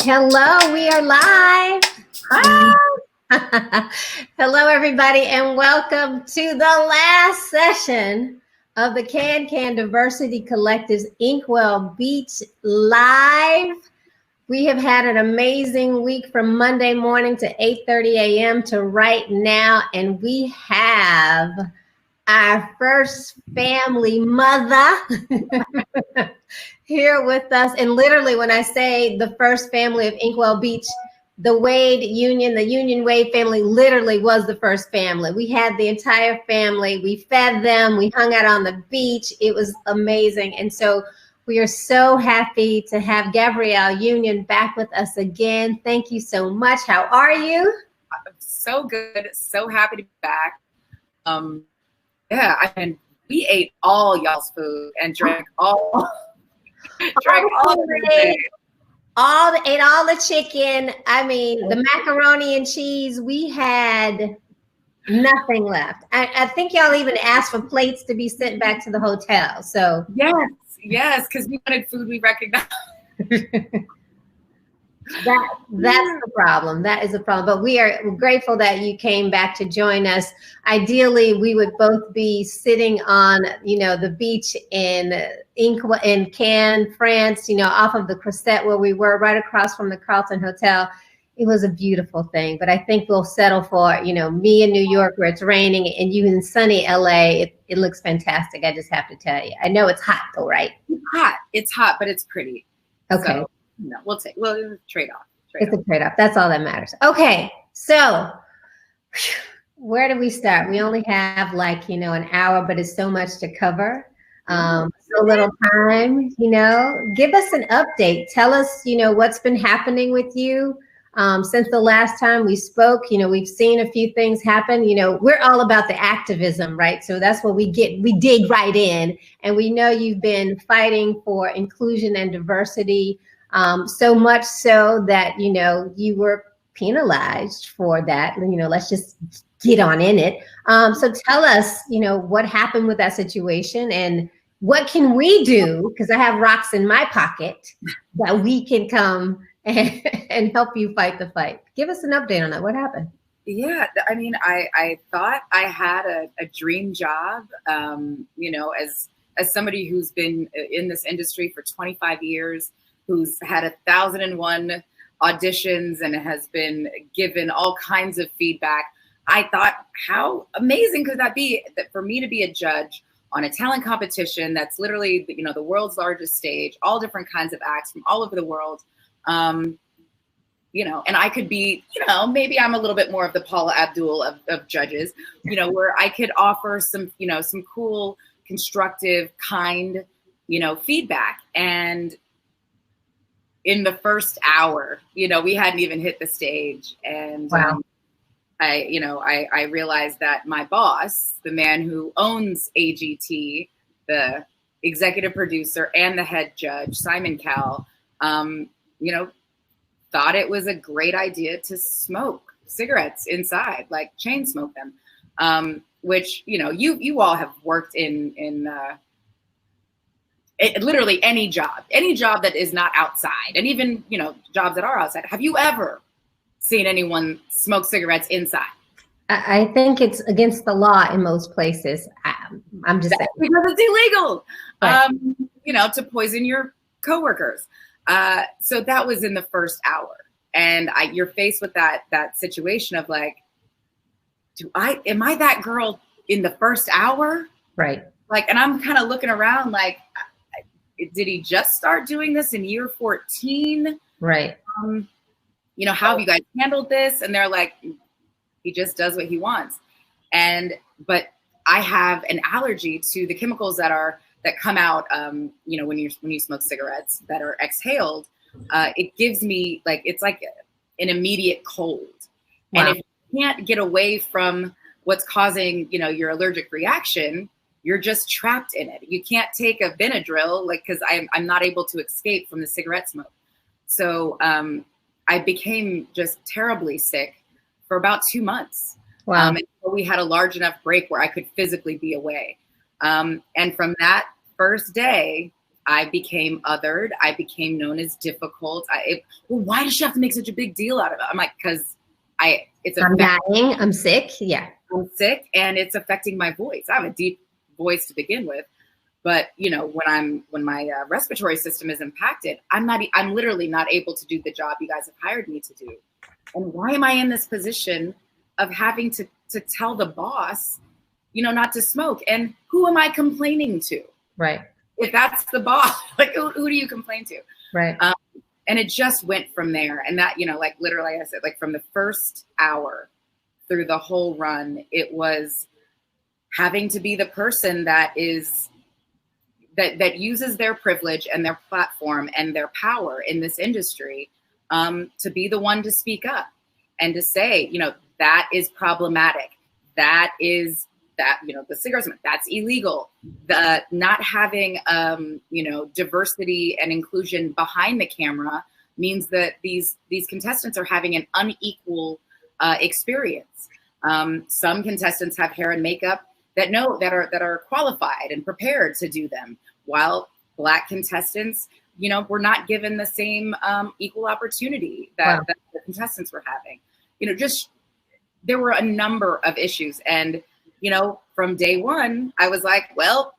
Hello, we are live. Hi. Hello, everybody, and welcome to the last session of the Can Diversity Collective's Inkwell Beach Live. We have had an amazing week from Monday morning to 8:30 a.m. to right now, and we have our first family mother here with us. And literally, when I say the first family of Inkwell Beach, the Wade Union, the Union Wade family literally was the first family. We had the entire family. We fed them. We hung out on the beach. It was amazing. And so we are so happy to have Gabrielle Union back with us again. Thank you so much. How are you? I'm so good. So happy to be back. We ate all y'all's food and drank all the ate all the chicken. I mean, the macaroni and cheese. We had nothing left. I think y'all even asked for plates to be sent back to the hotel. So yes, because we wanted food we recognized. That's the problem. That is the problem. But we are grateful that you came back to join us. Ideally, we would both be sitting on, the beach in Inkwell, in Cannes, France, off of the Crozet where we were, right across from the Carlton Hotel. It was a beautiful thing. But I think we'll settle for, me in New York where it's raining and you in sunny LA. It looks fantastic. I just have to tell you. I know it's hot though, right? It's hot, but it's pretty. Okay. So, no, we'll trade off. It's a trade-off. That's all that matters. Okay, so where do we start? We only have an hour, but it's so much to cover. So little time, Give us an update. Tell us, what's been happening with you since the last time we spoke. We've seen a few things happen. We're all about the activism, right? So that's what we dig right in. And we know you've been fighting for inclusion and diversity. So much so that, you were penalized for that. Let's just get on in it. So tell us, what happened with that situation and what can we do? Because I have rocks in my pocket that we can come and help you fight the fight. Give us an update on that. What happened? Yeah, I mean, I thought I had a dream job, as somebody who's been in this industry for 25 years, who's had 1,001 auditions and has been given all kinds of feedback. I thought, how amazing could that be that for me to be a judge on a talent competition that's literally, the world's largest stage, all different kinds of acts from all over the world. And I could be, maybe I'm a little bit more of the Paula Abdul of judges, where I could offer some cool, constructive, kind, feedback. And in the first hour, we hadn't even hit the stage. And wow. I realized that my boss, the man who owns AGT, the executive producer and the head judge, Simon Cowell, thought it was a great idea to smoke cigarettes inside, like chain smoke them, which, you all have worked in literally any job that is not outside, and even, jobs that are outside. Have you ever seen anyone smoke cigarettes inside? I think it's against the law in most places. I'm just saying. Because it's illegal, right. To poison your coworkers. So that was in the first hour. And you're faced with that situation of like, am I that girl in the first hour? Right. Like, and I'm kind of looking around like, did he just start doing this in year 14? Right. How have you guys handled this? And they're like, he just does what he wants. But I have an allergy to the chemicals that come out, when you smoke cigarettes that are exhaled. It gives me it's like an immediate cold. Wow. And if you can't get away from what's causing, your allergic reaction, you're just trapped in it. You can't take a Benadryl, because I'm not able to escape from the cigarette smoke. So I became just terribly sick for about 2 months. Wow. Until we had a large enough break where I could physically be away. And from that first day, I became othered. I became known as difficult. Well, why does she have to make such a big deal out of it? I'm like, because I'm dying. I'm sick. Yeah. I'm sick, and it's affecting my voice. I have a deep voice to begin with, but when my respiratory system is impacted, I'm literally not able to do the job you guys have hired me to do. And why am I in this position of having to tell the boss, not to smoke? And who am I complaining to? Right. If that's the boss, like who do you complain to? Right. And it just went from there. And that, like literally, I said, like from the first hour through the whole run, it was having to be the person that uses their privilege and their platform and their power in this industry to be the one to speak up and to say, that is problematic. That is the cigarette smoke, that's illegal. The not having, diversity and inclusion behind the camera means that these contestants are having an unequal experience. Some contestants have hair and makeup that are qualified and prepared to do them, while Black contestants, were not given the same equal opportunity that the contestants were having. Just there were a number of issues, and from day one, I was like, well,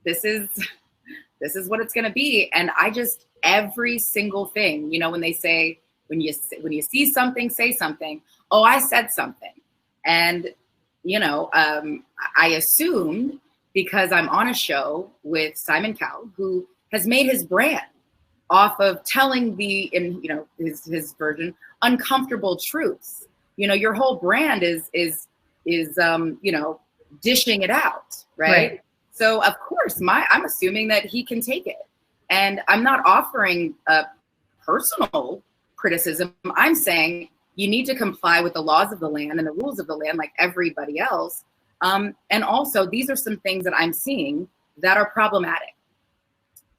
this is what it's going to be. And every single thing, when they say, when you see something, say something. Oh, I said something. And, I assumed, because I'm on a show with Simon Cowell, who has made his brand off of telling his version, uncomfortable truths. Your whole brand is dishing it out, right? So of course, I'm assuming that he can take it, and I'm not offering a personal criticism. I'm saying you need to comply with the laws of the land and the rules of the land, like everybody else. And also, these are some things that I'm seeing that are problematic,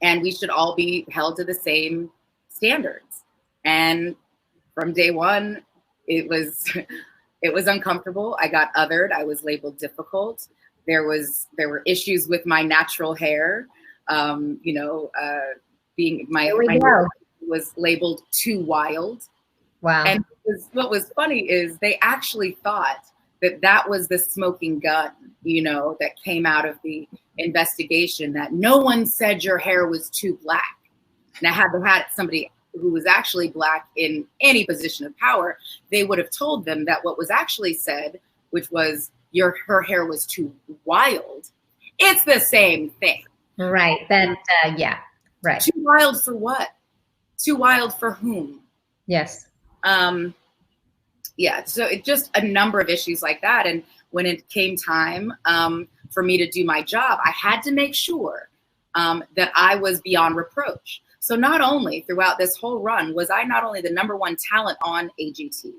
and we should all be held to the same standards. And from day one, it was uncomfortable. I got othered. I was labeled difficult. There were issues with my natural hair. Being my hair was labeled too wild. Wow. And what was funny is they actually thought that was the smoking gun, that came out of the investigation, that no one said your hair was too black. And I had somebody who was actually Black in any position of power, they would have told them that what was actually said, which was her hair was too wild. It's the same thing. Right. Yeah. Right. Too wild for what? Too wild for whom? Yes. Yeah. So it just a number of issues like that. And when it came time for me to do my job, I had to make sure that I was beyond reproach. So not only throughout this whole run was I not only the number one talent on AGT,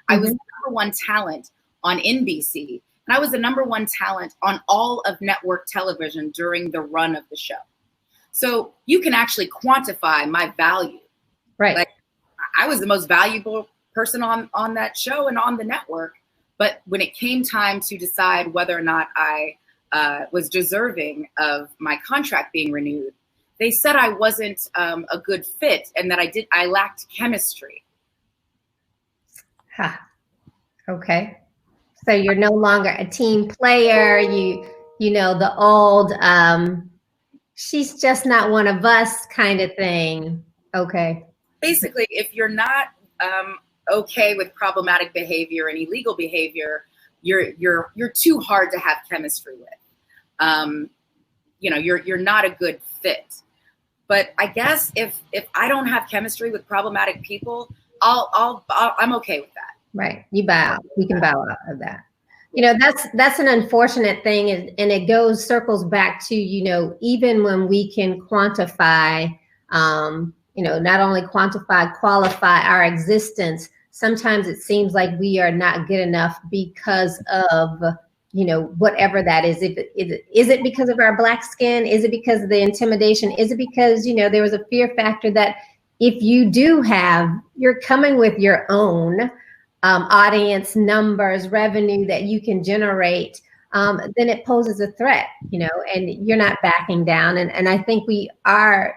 I was the number one talent on NBC, and I was the number one talent on all of network television during the run of the show. So you can actually quantify my value. Right. Like, I was the most valuable person on that show and on the network. But when it came time to decide whether or not I was deserving of my contract being renewed, they said I wasn't a good fit and that I lacked chemistry. Huh. Okay. So you're no longer a team player. The old, she's just not one of us kind of thing. Okay. Basically, if you're not okay with problematic behavior and illegal behavior, you're too hard to have chemistry with. You're not a good fit. But I guess if I don't have chemistry with problematic people, I'm okay with that. Right. You bow. You can bow out of that. That's an unfortunate thing. And it circles back to, even when we can quantify, not only qualify our existence, sometimes it seems like we are not good enough because of, whatever that is. Is it because of our Black skin? Is it because of the intimidation? Is it because, there was a fear factor that if you're coming with your own audience numbers, revenue that you can generate, then it poses a threat, and you're not backing down. And I think we are,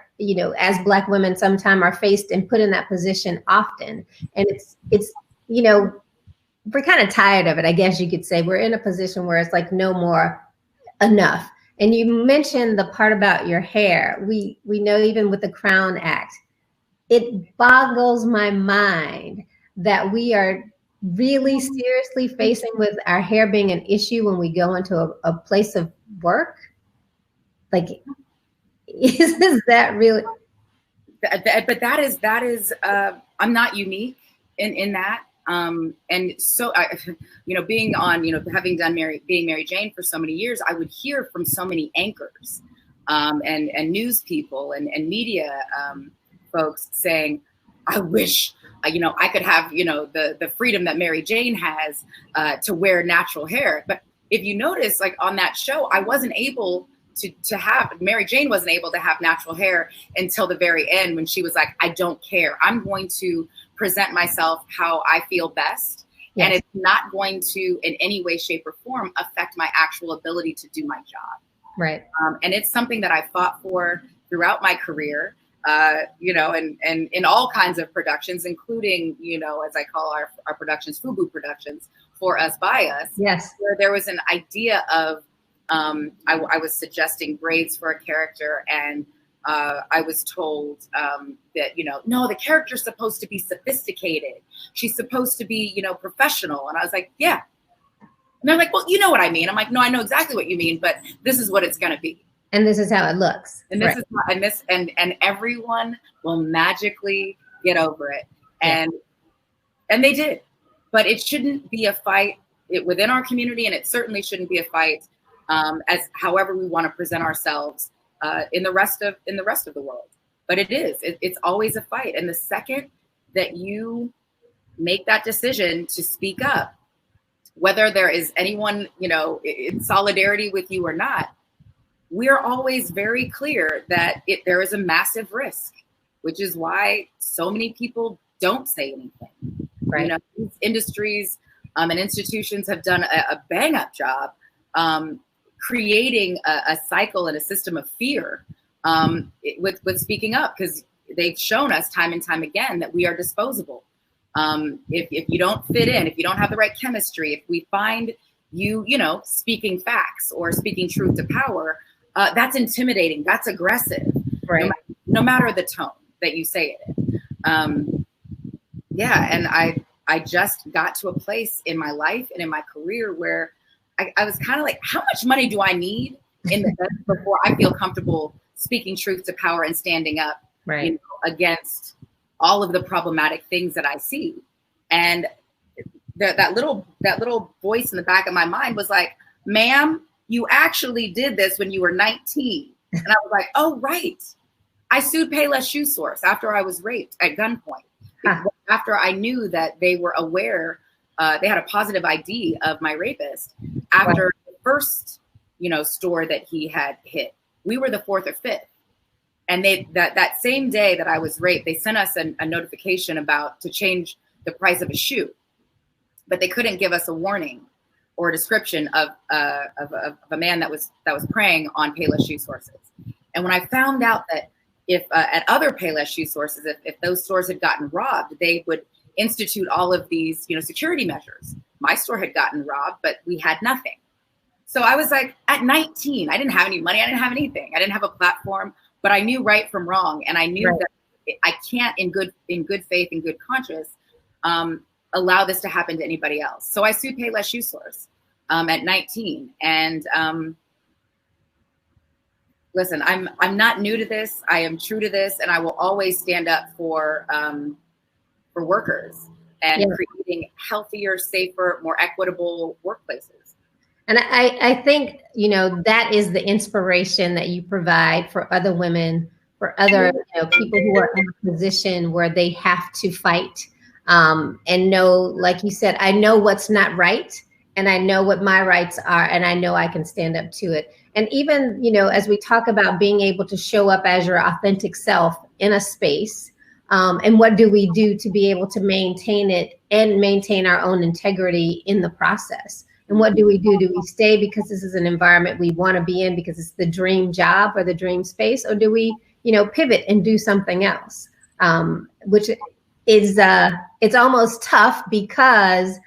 as Black women, sometimes are faced and put in that position often. And it's we're kind of tired of it, I guess you could say. We're in a position where it's like no more enough. And you mentioned the part about your hair. We know even with the Crown Act, it boggles my mind that we are really seriously facing with our hair being an issue when we go into a place of work. Like, is that really? But that is I'm not unique in that. And so being on, having done being Mary Jane for so many years, I would hear from so many anchors, and news people and media, folks saying, I wish, I could have, the freedom that Mary Jane has, to wear natural hair. But if you notice, like on that show, I wasn't able to have, Mary Jane wasn't able to have natural hair until the very end, when she was like, I don't care. I'm going to present myself how I feel best. Yes. And it's not going to in any way, shape, or form affect my actual ability to do my job. Right. And it's something that I fought for throughout my career, and in all kinds of productions, including, as I call our productions, FUBU productions, For Us, By Us. Yes. Where there was an idea of, I was suggesting braids for a character, and I was told that, no, the character's supposed to be sophisticated. She's supposed to be, professional. And I was like, yeah. And they're like, well, you know what I mean. I'm like, no, I know exactly what you mean, but this is what it's going to be. And this is how it looks. And this is and everyone will magically get over it. And they did. But it shouldn't be a fight within our community, and it certainly shouldn't be a fight as however we want to present ourselves in the rest of the world. But it is. It's always a fight. And the second that you make that decision to speak up, whether there is anyone, in solidarity with you or not, we're always very clear that there is a massive risk, which is why so many people don't say anything. Right. These industries and institutions have done a bang up job creating a cycle and a system of fear with speaking up, because they've shown us time and time again that we are disposable. If you don't fit in, if you don't have the right chemistry, if we find you, speaking facts or speaking truth to power, that's intimidating. That's aggressive. Right. No matter the tone that you say it in. And I just got to a place in my life and in my career where I was kind of like, how much money do I need in the business before I feel comfortable speaking truth to power and standing up, right, against all of the problematic things that I see? And that little voice in the back of my mind was like, ma'am, you actually did this when you were 19. And I was like, oh, right. I sued Payless Shoe Source after I was raped at gunpoint. After I knew that they were aware, they had a positive ID of my rapist. After the first, store that he had hit, we were the fourth or fifth. And that same day that I was raped, they sent us a notification to change the price of a shoe, but they couldn't give us a warning or a description of a man that was preying on Payless Shoe Sources. And when I found out that if at other Payless Shoe Sources, if those stores had gotten robbed, they would institute all of these, security measures. My store had gotten robbed, but we had nothing. So I was like, at 19, I didn't have any money. I didn't have anything. I didn't have a platform, but I knew right from wrong. And I knew that I can't, in good faith and good conscience, allow this to happen to anybody else. So I sued Payless Shoe Source at 19. And listen, I'm not new to this. I am true to this, and I will always stand up for workers and creating healthier, safer, more equitable workplaces. And I think, that is the inspiration that you provide for other women, for other people who are in a position where they have to fight, and know, like you said, I know what's not right, and I know what my rights are, and I know I can stand up to it. And even, as we talk about being able to show up as your authentic self in a space, and what do we do to be able to maintain it and maintain our own integrity in the process? And what do we do? Do we stay because this is an environment we want to be in because it's the dream job or the dream space? Or do we, pivot and do something else? Which is, it's almost tough because,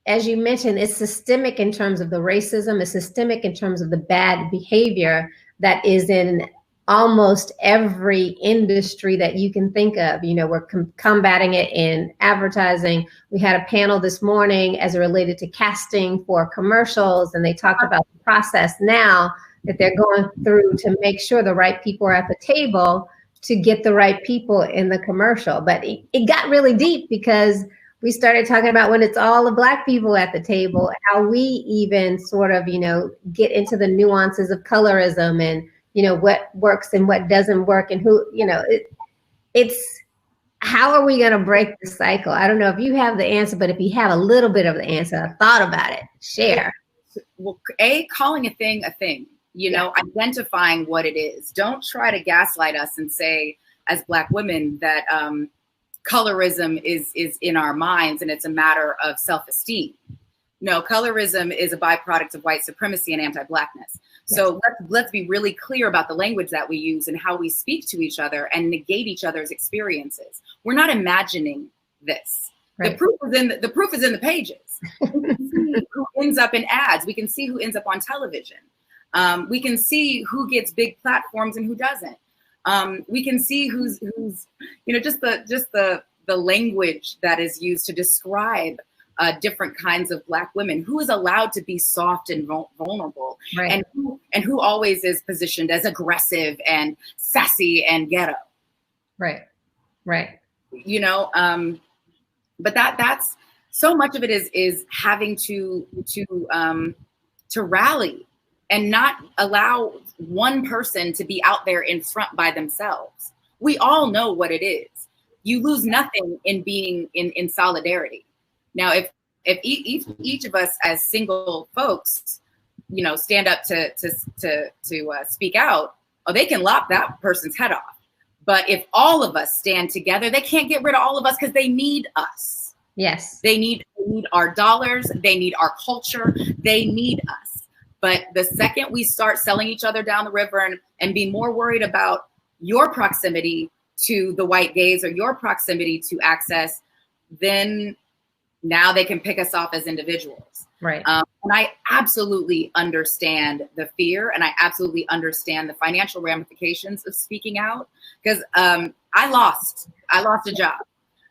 as you mentioned, it's systemic in terms of the racism, it's systemic in terms of the bad behavior that is in almost every industry that you can think of. We're combating it in advertising. We had a panel this morning as it related to casting for commercials, and they talked about the process now that they're going through to make sure the right people are at the table to get the right people in the commercial. But it got really deep because we started talking about when it's all the Black people at the table, how we even sort of, get into the nuances of colorism and, what works and what doesn't work, and who, it's how are we going to break the cycle? I don't know if you have the answer, but if you have a little bit of the answer, I thought about it, share. Well, calling a thing, identifying what it is. Don't try to gaslight us and say, as Black women, that colorism is in our minds and it's a matter of self-esteem. No, colorism is a byproduct of white supremacy and anti-Blackness. So let's be really clear about the language that we use and how we speak to each other and negate each other's experiences. We're not imagining this. Right. The proof is in the pages. We can see who ends up in ads. We can see who ends up on television. We can see who gets big platforms and who doesn't. We can see who's just the language that is used to describe different kinds of Black women. Who is allowed to be soft and vulnerable, right. and who always is positioned as aggressive and sassy and ghetto. Right. But that's so much of it is having to rally and not allow one person to be out there in front by themselves. We all know what it is. You lose nothing in being in solidarity. Now, if each of us as single folks, stand up to speak out, they can lop that person's head off. But if all of us stand together, they can't get rid of all of us because they need us. Yes. They need our dollars. They need our culture. They need us. But the second we start selling each other down the river and be more worried about your proximity to the white gaze or your proximity to access, then now they can pick us off as individuals. Right. And I absolutely understand the fear, and I absolutely understand the financial ramifications of speaking out, because I lost a job.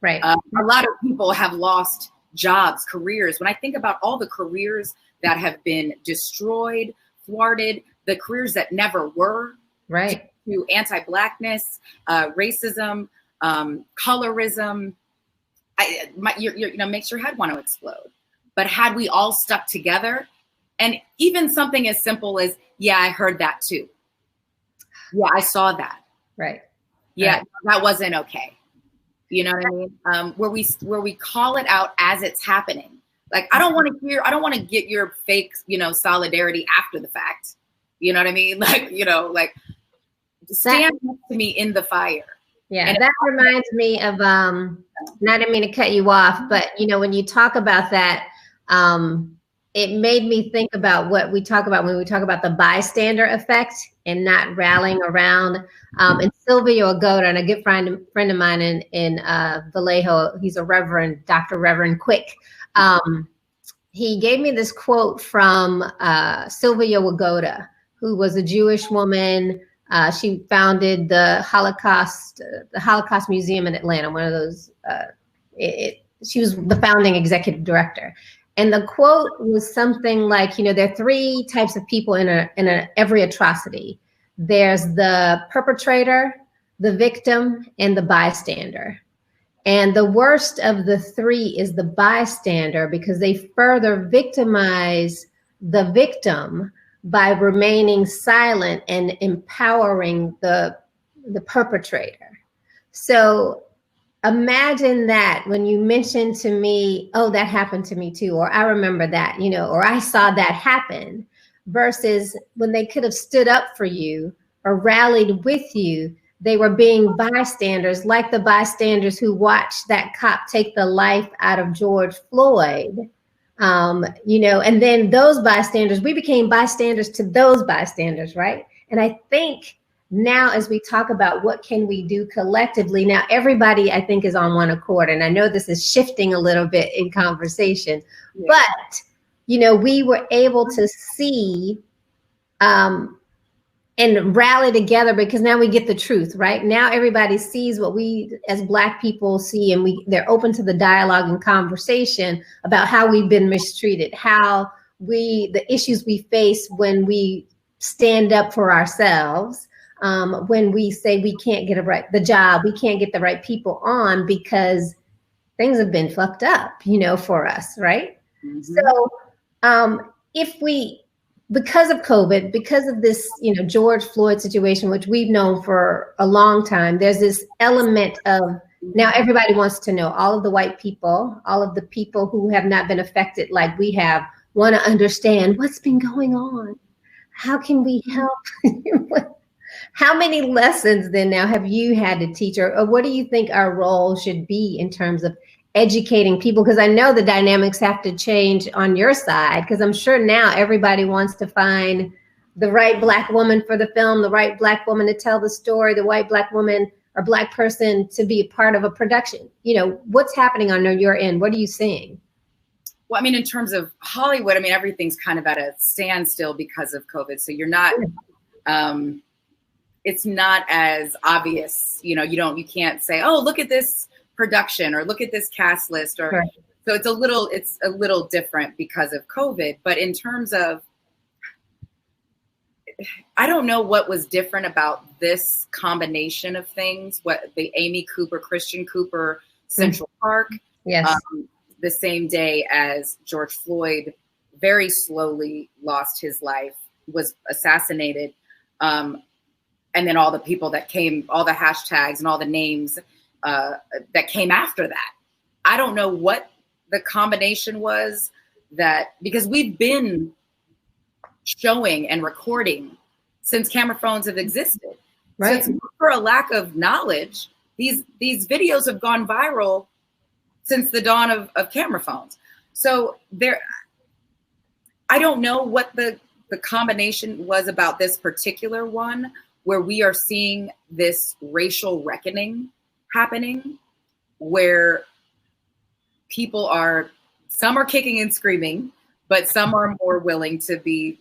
Right. A lot of people have lost jobs, careers. When I think about all the careers that have been destroyed, thwarted, the careers that never were, right, to anti-Blackness, racism, colorism, makes your head want to explode. But had we all stuck together, and even something as simple as, yeah, I heard that too. Yeah, I saw that. Right. Yeah, right. That wasn't okay. You know what I mean? Where we call it out as it's happening. Like, I don't want to get your fake, solidarity after the fact. You know what I mean? Like, stand next to me in the fire. Yeah, and that reminds me of, not to mean to cut you off, but, when you talk about that, it made me think about what we talk about when we talk about the bystander effect and not rallying around. And Sylvia Ogoda, and a good friend of mine in Vallejo, he's a Reverend, Dr. Reverend Quick. He gave me this quote from Sylvia Ogoda, who was a Jewish woman. She founded the Holocaust Museum in Atlanta. One of those. She was the founding executive director, and the quote was something like, there are three types of people in every atrocity. There's the perpetrator, the victim, and the bystander. And the worst of the three is the bystander, because they further victimize the victim by remaining silent and empowering the perpetrator. So imagine that when you mentioned to me, oh, that happened to me too, or I remember that, or I saw that happen, versus when they could have stood up for you or rallied with you, they were being bystanders, like the bystanders who watched that cop take the life out of George Floyd. And then those bystanders, we became bystanders to those bystanders, right? And I think now as we talk about what can we do collectively, now everybody I think is on one accord. And I know this is shifting a little bit in conversation, but, we were able to see and rally together because now we get the truth, right? Now everybody sees what we as Black people see, and they're open to the dialogue and conversation about how we've been mistreated, how the issues we face when we stand up for ourselves, when we say we can't get the job, we can't get the right people on because things have been fucked up, for us, right? Mm-hmm. So because of COVID, because of this, George Floyd situation, which we've known for a long time, there's this element of now everybody wants to know, all of the white people, all of the people who have not been affected like we have, want to understand what's been going on. How can we help? How many lessons then now have you had to teach, or what do you think our role should be in terms of educating people? Because I know the dynamics have to change on your side, because I'm sure now everybody wants to find the right Black woman for the film, the right Black woman to tell the story, the white Black woman or Black person to be a part of a production. What's happening on your end? What are you seeing? Well, I mean, in terms of Hollywood, I mean, everything's kind of at a standstill because of COVID. So you're not, it's not as obvious, you can't say, oh, look at this production or look at this cast list, or right. So it's a little different because of COVID. But in terms of, I don't know what was different about this combination of things, what the Amy Cooper, Christian Cooper, Central Park, yes, the same day as George Floyd very slowly lost his life, was assassinated. And then all the people that came, all the hashtags and all the names that came after that. I don't know what the combination was because we've been showing and recording since camera phones have existed. Right. So for a lack of knowledge, these videos have gone viral since the dawn of camera phones. So I don't know what the combination was about this particular one, where we are seeing this racial reckoning happening, where some are kicking and screaming, but some are more willing to be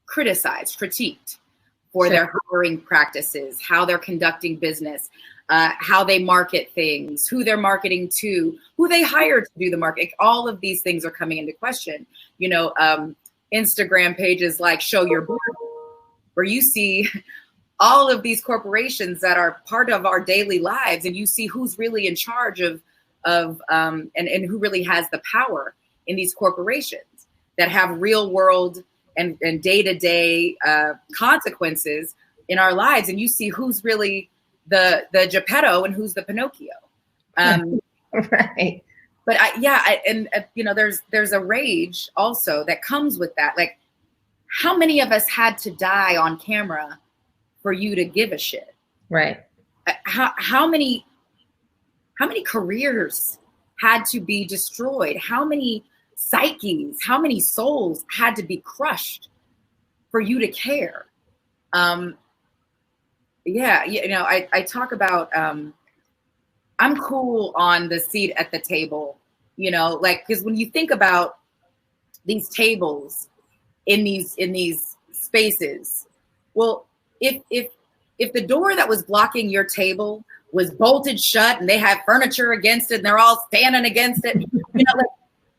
criticized, critiqued for their hiring practices, how they're conducting business, how they market things, who they're marketing to, who they hire to do the marketing. All of these things are coming into question. Instagram pages like Show Your Board, where you see all of these corporations that are part of our daily lives, and you see who's really in charge of and who really has the power in these corporations that have real world and day-to-day consequences in our lives. And you see who's really the Geppetto and who's the Pinocchio. Right. But there's a rage also that comes with that. Like, how many of us had to die on camera for you to give a shit? Right. How many careers had to be destroyed? How many psyches, how many souls had to be crushed for you to care? I talk about, I'm cool on the seat at the table, because when you think about these tables in these spaces, well, if the door that was blocking your table was bolted shut and they had furniture against it and they're all standing against it,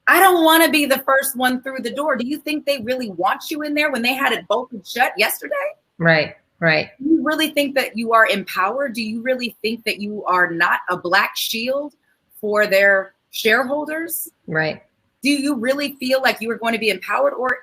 I don't want to be the first one through the door. Do you think they really want you in there when they had it bolted shut yesterday? Right. Right. Do you really think that you are empowered? Do you really think that you are not a black shield for their shareholders? Right. Do you really feel like you are going to be empowered? Or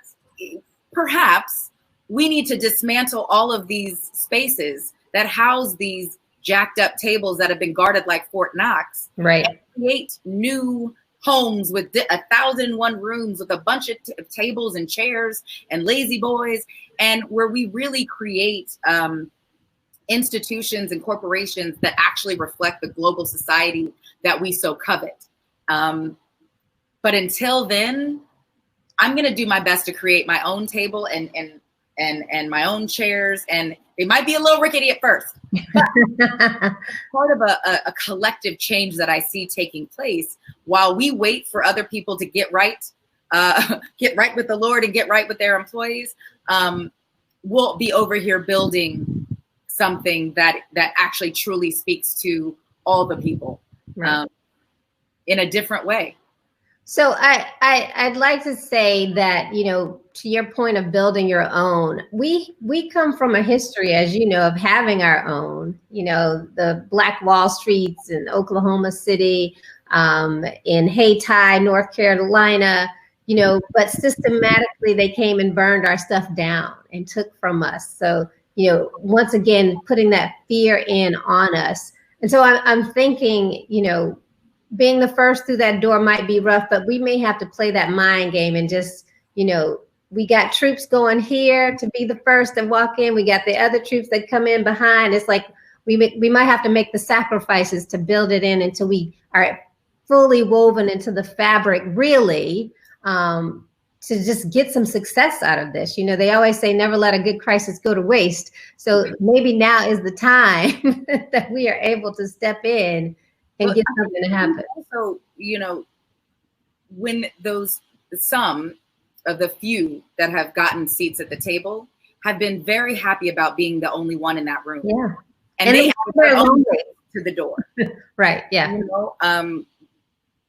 perhaps we need to dismantle all of these spaces that house these jacked up tables that have been guarded like Fort Knox. Right. And create new homes with 1,001 rooms with a bunch of tables and chairs and lazy boys, and where we really create institutions and corporations that actually reflect the global society that we so covet. But until then, I'm going to do my best to create my own table and my own chairs. And they might be a little rickety at first, but part of a collective change that I see taking place while we wait for other people to get right with the Lord and get right with their employees. We'll be over here building something that actually truly speaks to all the people, right, in a different way. So I'd like to say that, you know, to your point of building your own, we come from a history, as you know, of having our own, you know, the Black Wall Streets in Oklahoma City, in Hayti, North Carolina, you know, but systematically they came and burned our stuff down and took from us. So, you know, once again, putting that fear in on us. And so I'm thinking, you know, being the first through that door might be rough, but we may have to play that mind game and just, you know, we got troops going here to be the first to walk in. We got the other troops that come in behind. It's like we might have to make the sacrifices to build it in until we are fully woven into the fabric, really, to just get some success out of this. You know, they always say never let a good crisis go to waste. So maybe now is the time that we are able to step in and get something to happen. Also, you know, when some of the few that have gotten seats at the table have been very happy about being the only one in that room. Yeah. And they have their own way to the door. Right. Yeah. You know,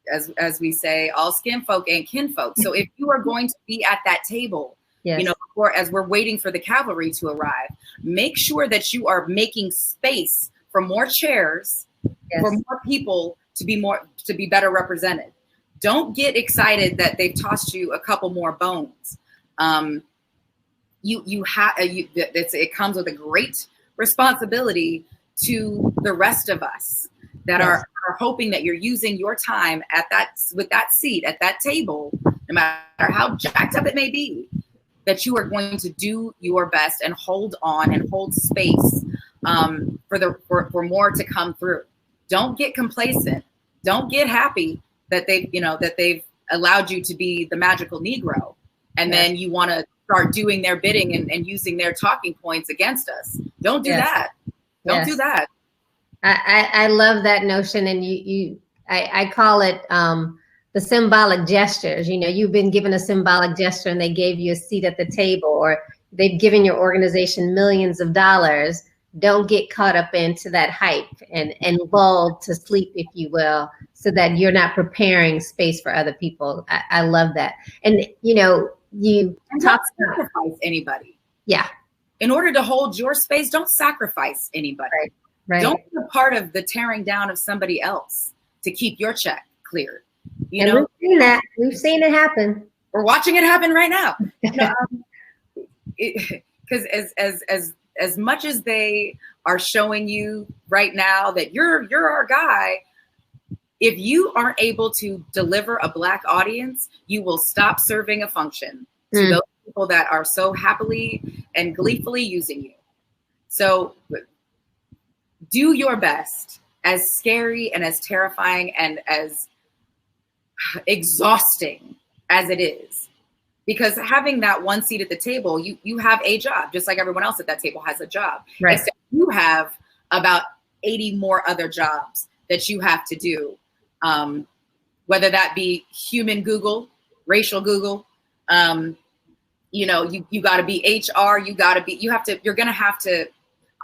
as we say, all skin folk ain't kinfolk. So if you are going to be at that table, yes, you know, as we're waiting for the cavalry to arrive, make sure that you are making space for more chairs, yes, for more people to be better represented. Don't get excited that they've tossed you a couple more bones. It comes with a great responsibility to the rest of us that, yes, are hoping that you're using your time with that seat at that table, no matter how jacked up it may be, that you are going to do your best and hold on and hold space for more to come through. Don't get complacent. Don't get happy that they've allowed you to be the magical Negro, and yes, then you want to start doing their bidding and using their talking points against us. Don't do, yes, that. Don't, yes, do that. I love that notion, and I call it the symbolic gestures. You know, you've been given a symbolic gesture, and they gave you a seat at the table, or they've given your organization millions of dollars. Don't get caught up into that hype and lulled to sleep, if you will, so that you're not preparing space for other people. I love that. And, you know, you don't sacrifice anybody. Yeah. In order to hold your space, don't sacrifice anybody. Right. Right. Don't be a part of the tearing down of somebody else to keep your check cleared. You and know, we've seen that. We've seen it happen. We're watching it happen right now. Because as much as they are showing you right now that you're our guy, if you aren't able to deliver a Black audience, you will stop serving a function to those people that are so happily and gleefully using you. So do your best, as scary and as terrifying and as exhausting as it is. Because having that one seat at the table, you have a job, just like everyone else at that table has a job. Right. Except you have about 80 more other jobs that you have to do, whether that be human Google, racial Google, you know, you got to be HR, you're going to have to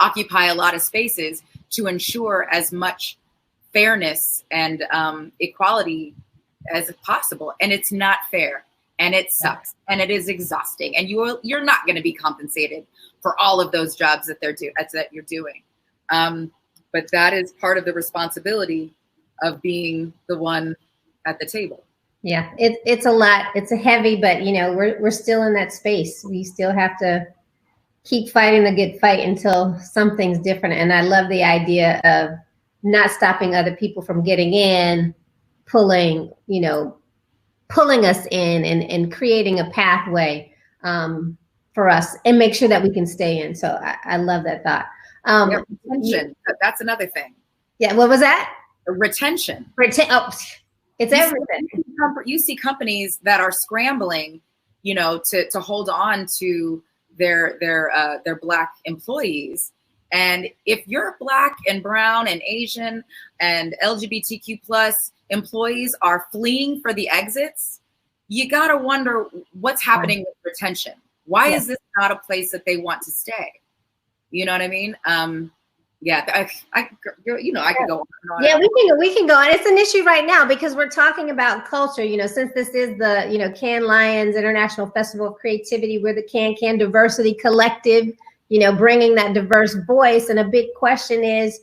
occupy a lot of spaces to ensure as much fairness and equality as possible. And it's not fair. And it sucks, and it is exhausting, and you're not going to be compensated for all of those jobs that you're doing. But that is part of the responsibility of being the one at the table. Yeah, it's a lot. It's a heavy, but you know, we're still in that space. We still have to keep fighting the good fight until something's different. And I love the idea of not stopping other people from getting in, pulling us in and creating a pathway for us and make sure that we can stay in. So I love that thought. Retention. That's another thing. Yeah. What was that? Retention. Oh, It's everything. You see companies that are scrambling, you know, to hold on to their Black employees. And if you're Black and brown and Asian and LGBTQ plus employees are fleeing for the exits, you got to wonder what's happening with retention. Why is this not a place that they want to stay? You know what I mean? Yeah, I you know, I could go on and on. Yeah, we can go on. It's an issue right now because we're talking about culture. You know, since this is the, you know, Cannes Lions International Festival of Creativity, we're the Can Diversity Collective, you know, bringing that diverse voice. And a big question is,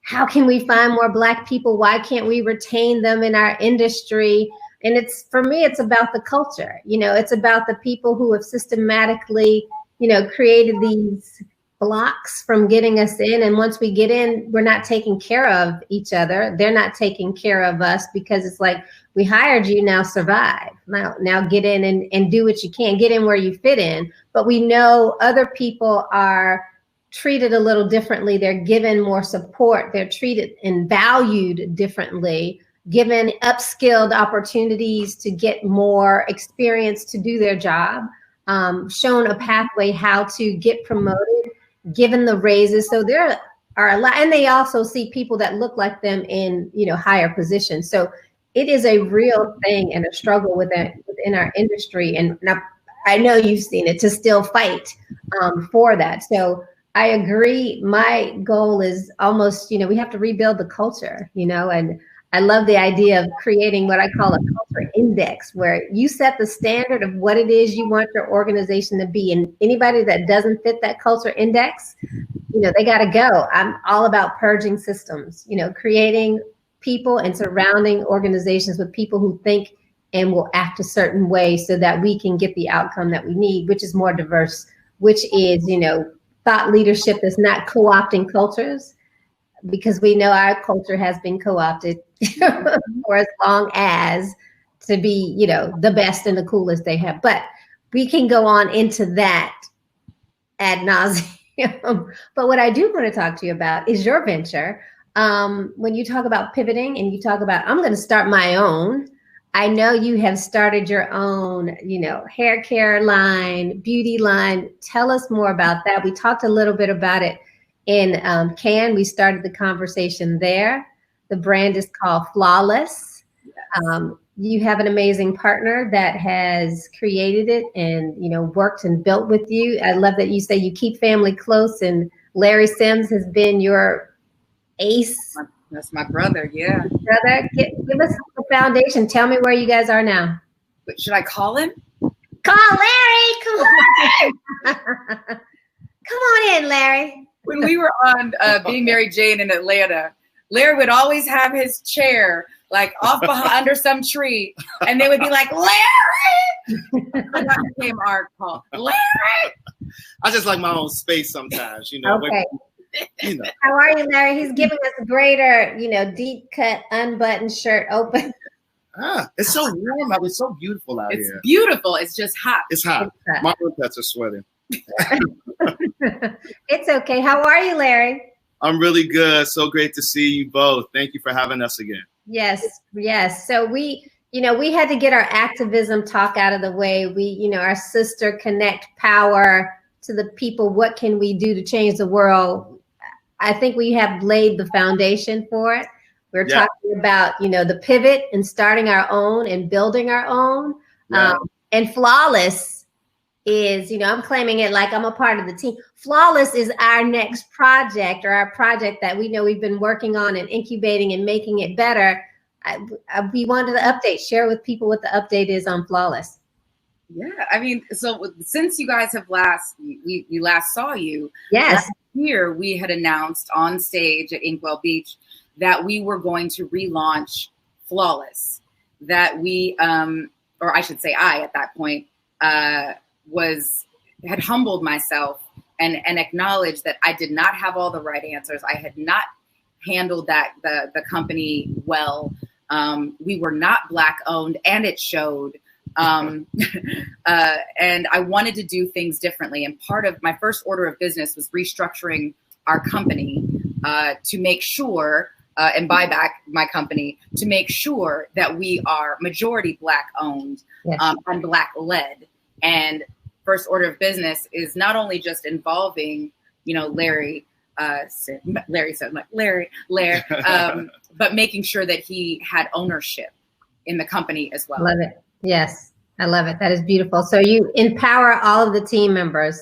how can we find more Black people? Why can't we retain them in our industry? And it's, for me, it's about the culture. You know, it's about the people who have systematically, you know, created these blocks from getting us in. And once we get in, we're not taking care of each other. They're not taking care of us because it's like, we hired you, now survive. Now get in and do what you can, get in where you fit in. But we know other people are treated a little differently. They're given more support. They're treated and valued differently, given upskilled opportunities to get more experience to do their job, shown a pathway how to get promoted, given the raises. So there are a lot, and they also see people that look like them in, you know, higher positions. So it is a real thing and a struggle within our industry. And now I know you've seen it, to still fight for that. So I agree. My goal is almost, you know, we have to rebuild the culture, you know, and I love the idea of creating what I call a culture index, where you set the standard of what it is you want your organization to be. And anybody that doesn't fit that culture index, you know, they got to go. I'm all about purging systems, you know, creating people and surrounding organizations with people who think and will act a certain way so that we can get the outcome that we need, which is more diverse, which is, you know, thought leadership that's not co-opting cultures, because we know our culture has been co-opted for as long as to be, you know, the best and the coolest they have. But we can go on into that ad nauseum. But what I do want to talk to you about is your venture. When you talk about pivoting and you talk about, I'm going to start my own, I know you have started your own, you know, hair care line, beauty line. Tell us more about that. We talked a little bit about it in Cannes. We started the conversation there. The brand is called Flawless. Yes. You have an amazing partner that has created it and, you know, worked and built with you. I love that you say you keep family close, and Larry Sims has been your ace. That's my brother, yeah. Brother, give us the foundation. Tell me where you guys are now. But should I call him? Call Larry. Come on. Come on in, Larry. When we were on Being Mary Jane in Atlanta, Larry would always have his chair like off behind under some tree, and they would be like, Larry! That became our call. Larry! I just like my own space sometimes, you know. Okay. You know. How are you, Larry? He's giving us a greater, you know, deep cut, unbuttoned shirt open. It's so warm out. It's so beautiful out here. It's beautiful. It's just hot. It's hot. My armpits are sweating. It's okay. How are you, Larry? I'm really good. So great to see you both. Thank you for having us again. Yes. So we had to get our activism talk out of the way. We, you know, our sister connect power to the people. What can we do to change the world? I think we have laid the foundation for it. We're talking about, you know, the pivot and starting our own and building our own. Yeah. And Flawless is, you know, I'm claiming it like I'm a part of the team. Flawless is our next project, or our project that we know we've been working on and incubating and making it better. We wanted to share with people what the update is on Flawless. Yeah, I mean, so since you guys have we last saw you, yes, last year we had announced on stage at Inkwell Beach that we were going to relaunch Flawless. That we, or I should say, I at that point had humbled myself and acknowledged that I did not have all the right answers. I had not handled the company well. We were not Black owned, and it showed. And I wanted to do things differently. And part of my first order of business was restructuring our company to make sure and buy back my company to make sure that we are majority Black owned, Yes. And Black led. And first order of business is not only just involving, Larry, but making sure that he had ownership in the company as well. Love it. Yes, I love it. That is beautiful. So you empower all of the team members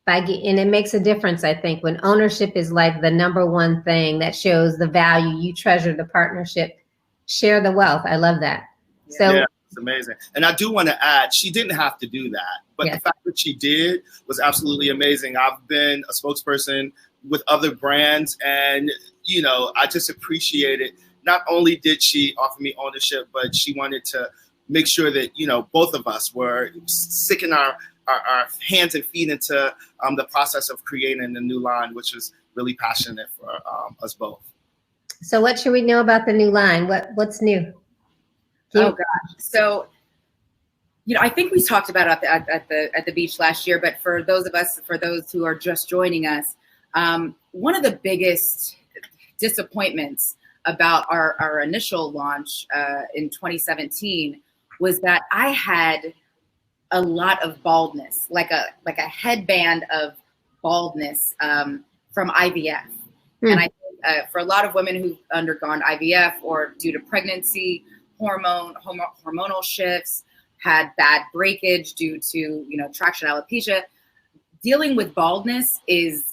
and it makes a difference, I think, when ownership is like the number one thing that shows the value. You treasure the partnership, share the wealth. I love that. Yeah. So yeah, it's amazing. And I do want to add, she didn't have to do that, but yes. the fact that she did was absolutely amazing. I've been a spokesperson with other brands, and I just appreciate it. Not only did she offer me ownership, but she wanted to make sure that both of us were sticking our hands and feet into the process of creating a new line, which was really passionate for us both. So what should we know about the new line? What's new? Oh gosh. So, I think we talked about it at the beach last year, but for those who are just joining us, one of the biggest disappointments about our initial launch in 2017 was that I had a lot of baldness, like a headband of baldness from IVF. And I think for a lot of women who've undergone IVF or due to pregnancy, hormonal shifts, had bad breakage due to traction alopecia, dealing with baldness is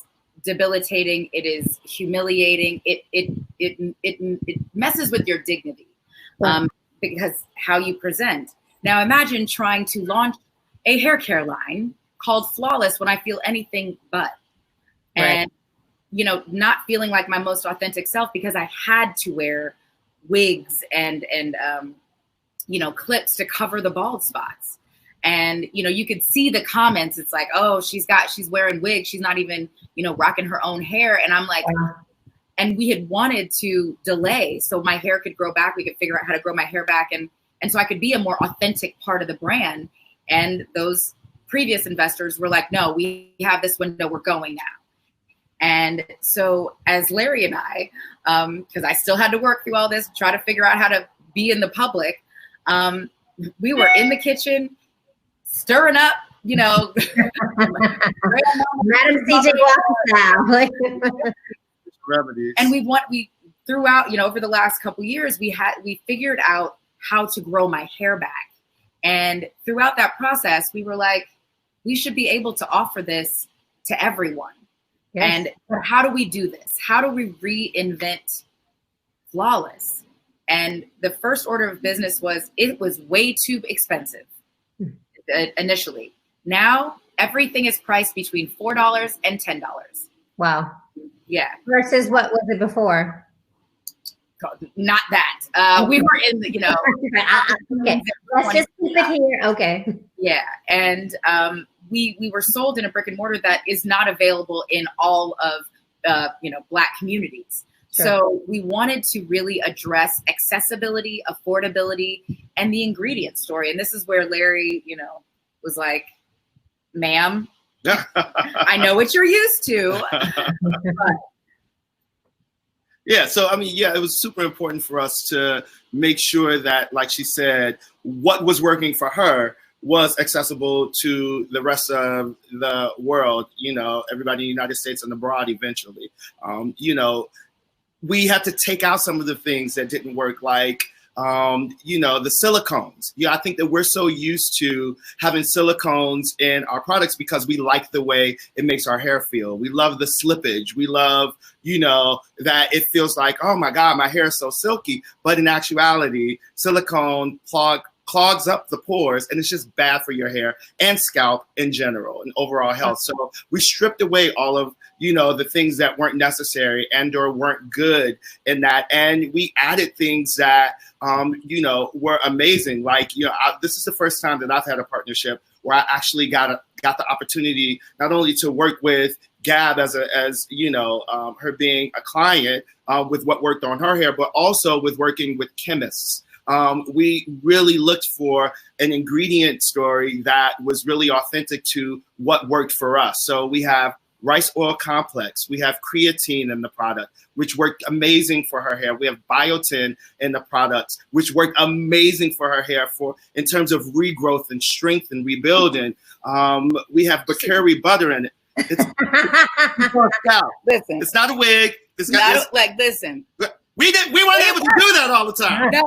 debilitating. It is humiliating. It messes with your dignity because how you present. Now imagine trying to launch a hair care line called Flawless when I feel anything but, and not feeling like my most authentic self because I had to wear wigs and clips to cover the bald spots. And, you could see the comments. It's like, oh, she's wearing wigs. She's not even, rocking her own hair. And I'm like, and we had wanted to delay so my hair could grow back. We could figure out how to grow my hair back. And so I could be a more authentic part of the brand. And those previous investors were like, no, we have this window, we're going now. And so as Larry and I, because I still had to work through all this, try to figure out how to be in the public, we were in the kitchen stirring up, Madam CJ Walker style. And we throughout, over the last couple of years, we figured out how to grow my hair back. And throughout that process, we were like, we should be able to offer this to everyone. Yes. And how do we do this? How do we reinvent Flawless? And the first order of business was, it was way too expensive initially. Now everything is priced between $4 and $10. Wow. Yeah. Versus what was it before? Not that. We were in the, okay. Let's just keep it here. Okay. Yeah. And we were sold in a brick and mortar that is not available in all of Black communities. Sure. So we wanted to really address accessibility, affordability, and the ingredient story. And this is where Larry, was like, ma'am, I know what you're used to. But yeah. So, it was super important for us to make sure that, like she said, what was working for her was accessible to the rest of the world, everybody in the United States and abroad eventually. We had to take out some of the things that didn't work, like, the silicones. I think that we're so used to having silicones in our products because we like the way it makes our hair feel. We love the slippage. We love, that it feels like, oh my God, my hair is so silky. But in actuality, silicone clogs up the pores, and it's just bad for your hair and scalp in general and overall health. So we stripped away all of, the things that weren't necessary and or weren't good in that. And we added things that, were amazing. Like, this is the first time that I've had a partnership where I actually got the opportunity not only to work with Gab as her being a client with what worked on her hair, but also with working with chemists. We really looked for an ingredient story that was really authentic to what worked for us. So we have rice oil complex. We have creatine in the product, which worked amazing for her hair. We have biotin in the products, which worked amazing for her hair in terms of regrowth and strength and rebuilding. We have Bakeri butter in it. It's out. Listen, it's not a wig. It's got listen. We weren't able to do that all the time. No,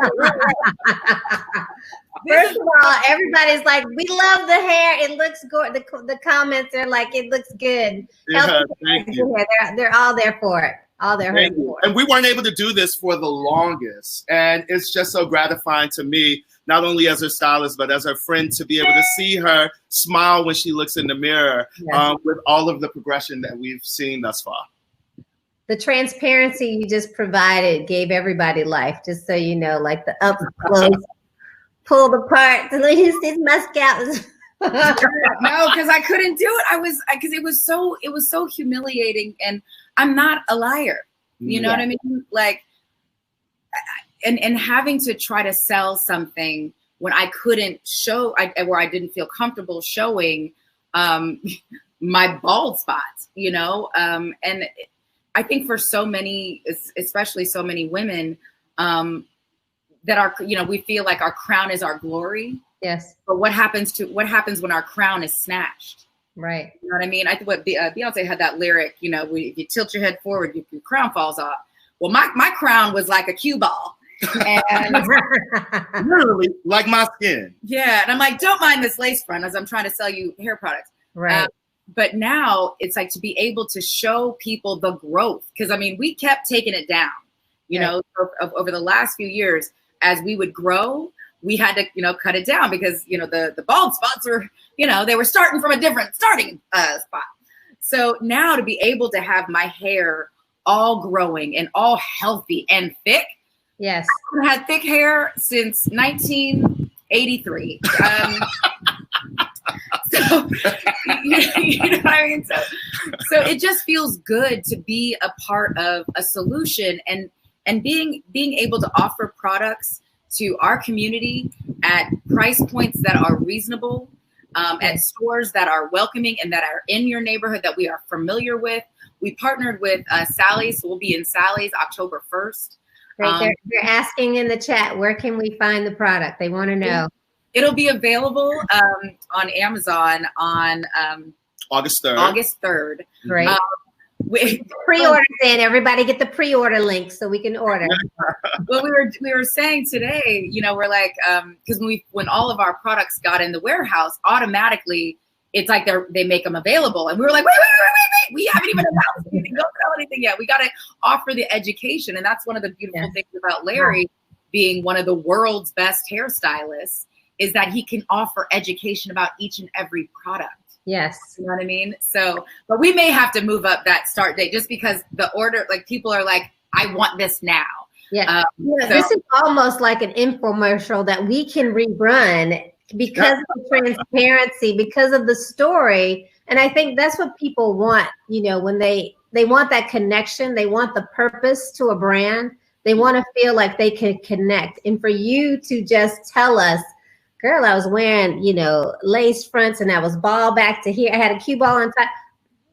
First of all, everybody's like, we love the hair. It looks good. The comments are like, it looks good. Yeah, thank you. They're all there for it. All there for it. And we weren't able to do this for the longest. And it's just so gratifying to me, not only as her stylist, but as her friend, to be able to see her smile when she looks in the mirror, with all of the progression that we've seen thus far. The transparency you just provided gave everybody life, just so you know, like the up close, pulled apart. His my scalp was no, because I couldn't do it. Because it was so humiliating, and I'm not a liar. You know what I mean? Like, and having to try to sell something when I couldn't show, where I didn't feel comfortable showing my bald spots, you know, and I think for so many, especially so many women, that are, you know, we feel like our crown is our glory. Yes. But what happens when our crown is snatched? Right. You know what I mean? I think what Beyonce had that lyric, you know, if you tilt your head forward, your crown falls off. Well, my crown was like a cue ball. And literally like my skin. Yeah. And I'm like, don't mind this lace front as I'm trying to sell you hair products. Right. But now it's like to be able to show people the growth. Because, I mean, we kept taking it down, you know, over the last few years. As we would grow, we had to, you know, cut it down because, you know, the bald spots were, you know, they were starting from a different starting spot. So now to be able to have my hair all growing and all healthy and thick. Yes. I haven't had thick hair since 1983. So, you know what I mean? So it just feels good to be a part of a solution and being able to offer products to our community at price points that are reasonable, at stores that are welcoming and that are in your neighborhood that we are familiar with. We partnered with Sally's, so we'll be in Sally's October 1st. Right, they're asking in the chat, where can we find the product? They want to know. It'll be available on Amazon on August 3rd. August 3rd. Right. Pre-orders in. Everybody get the pre-order link so we can order. Well, we were saying today, you know, we're like, because when all of our products got in the warehouse, automatically it's like they make them available, and we were like, wait, we haven't even announced anything. Don't tell anything yet. We got to offer the education, and that's one of the beautiful things about Larry being one of the world's best hairstylists is that he can offer education about each and every product. Yes. You know what I mean? So, but we may have to move up that start date just because the order, like people are like, I want this now. Yeah. This is almost like an infomercial that we can rerun because of the transparency, because of the story. And I think that's what people want, you know, when they want that connection, they want the purpose to a brand. They want to feel like they can connect. And for you to just tell us, girl, I was wearing, you know, lace fronts and I was ball back to here. I had a cue ball on top.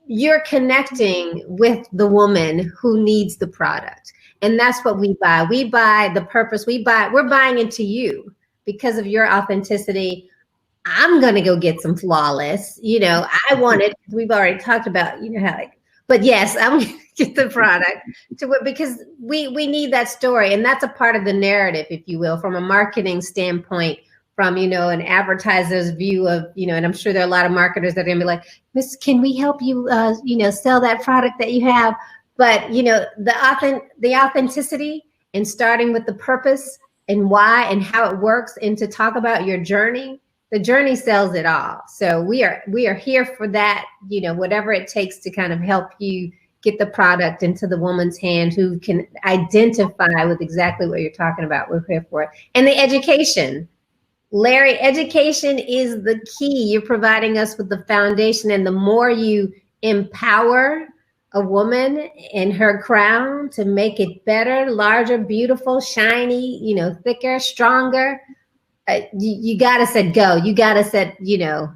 You're connecting with the woman who needs the product. And that's what we buy. We buy the purpose. We're buying into you because of your authenticity. I'm going to go get some flawless, you know, I want it. We've already talked about, you know, how, but yes, I'm going to get the product to it because we need that story. And that's a part of the narrative, if you will, from a marketing standpoint, from, you know, an advertiser's view of, you know, and I'm sure there are a lot of marketers that are going to be like, Miss, can we help you, you know, sell that product that you have? But, you know, the authenticity and starting with the purpose and why and how it works and to talk about your journey, the journey sells it all. So we are here for that, you know, whatever it takes to kind of help you get the product into the woman's hand who can identify with exactly what you're talking about. We're here for it. And the education. Larry, education is the key. You're providing us with the foundation, and the more you empower a woman in her crown to make it better, larger, beautiful, shiny, you know, thicker, stronger, you got to set go. You got to set, you know,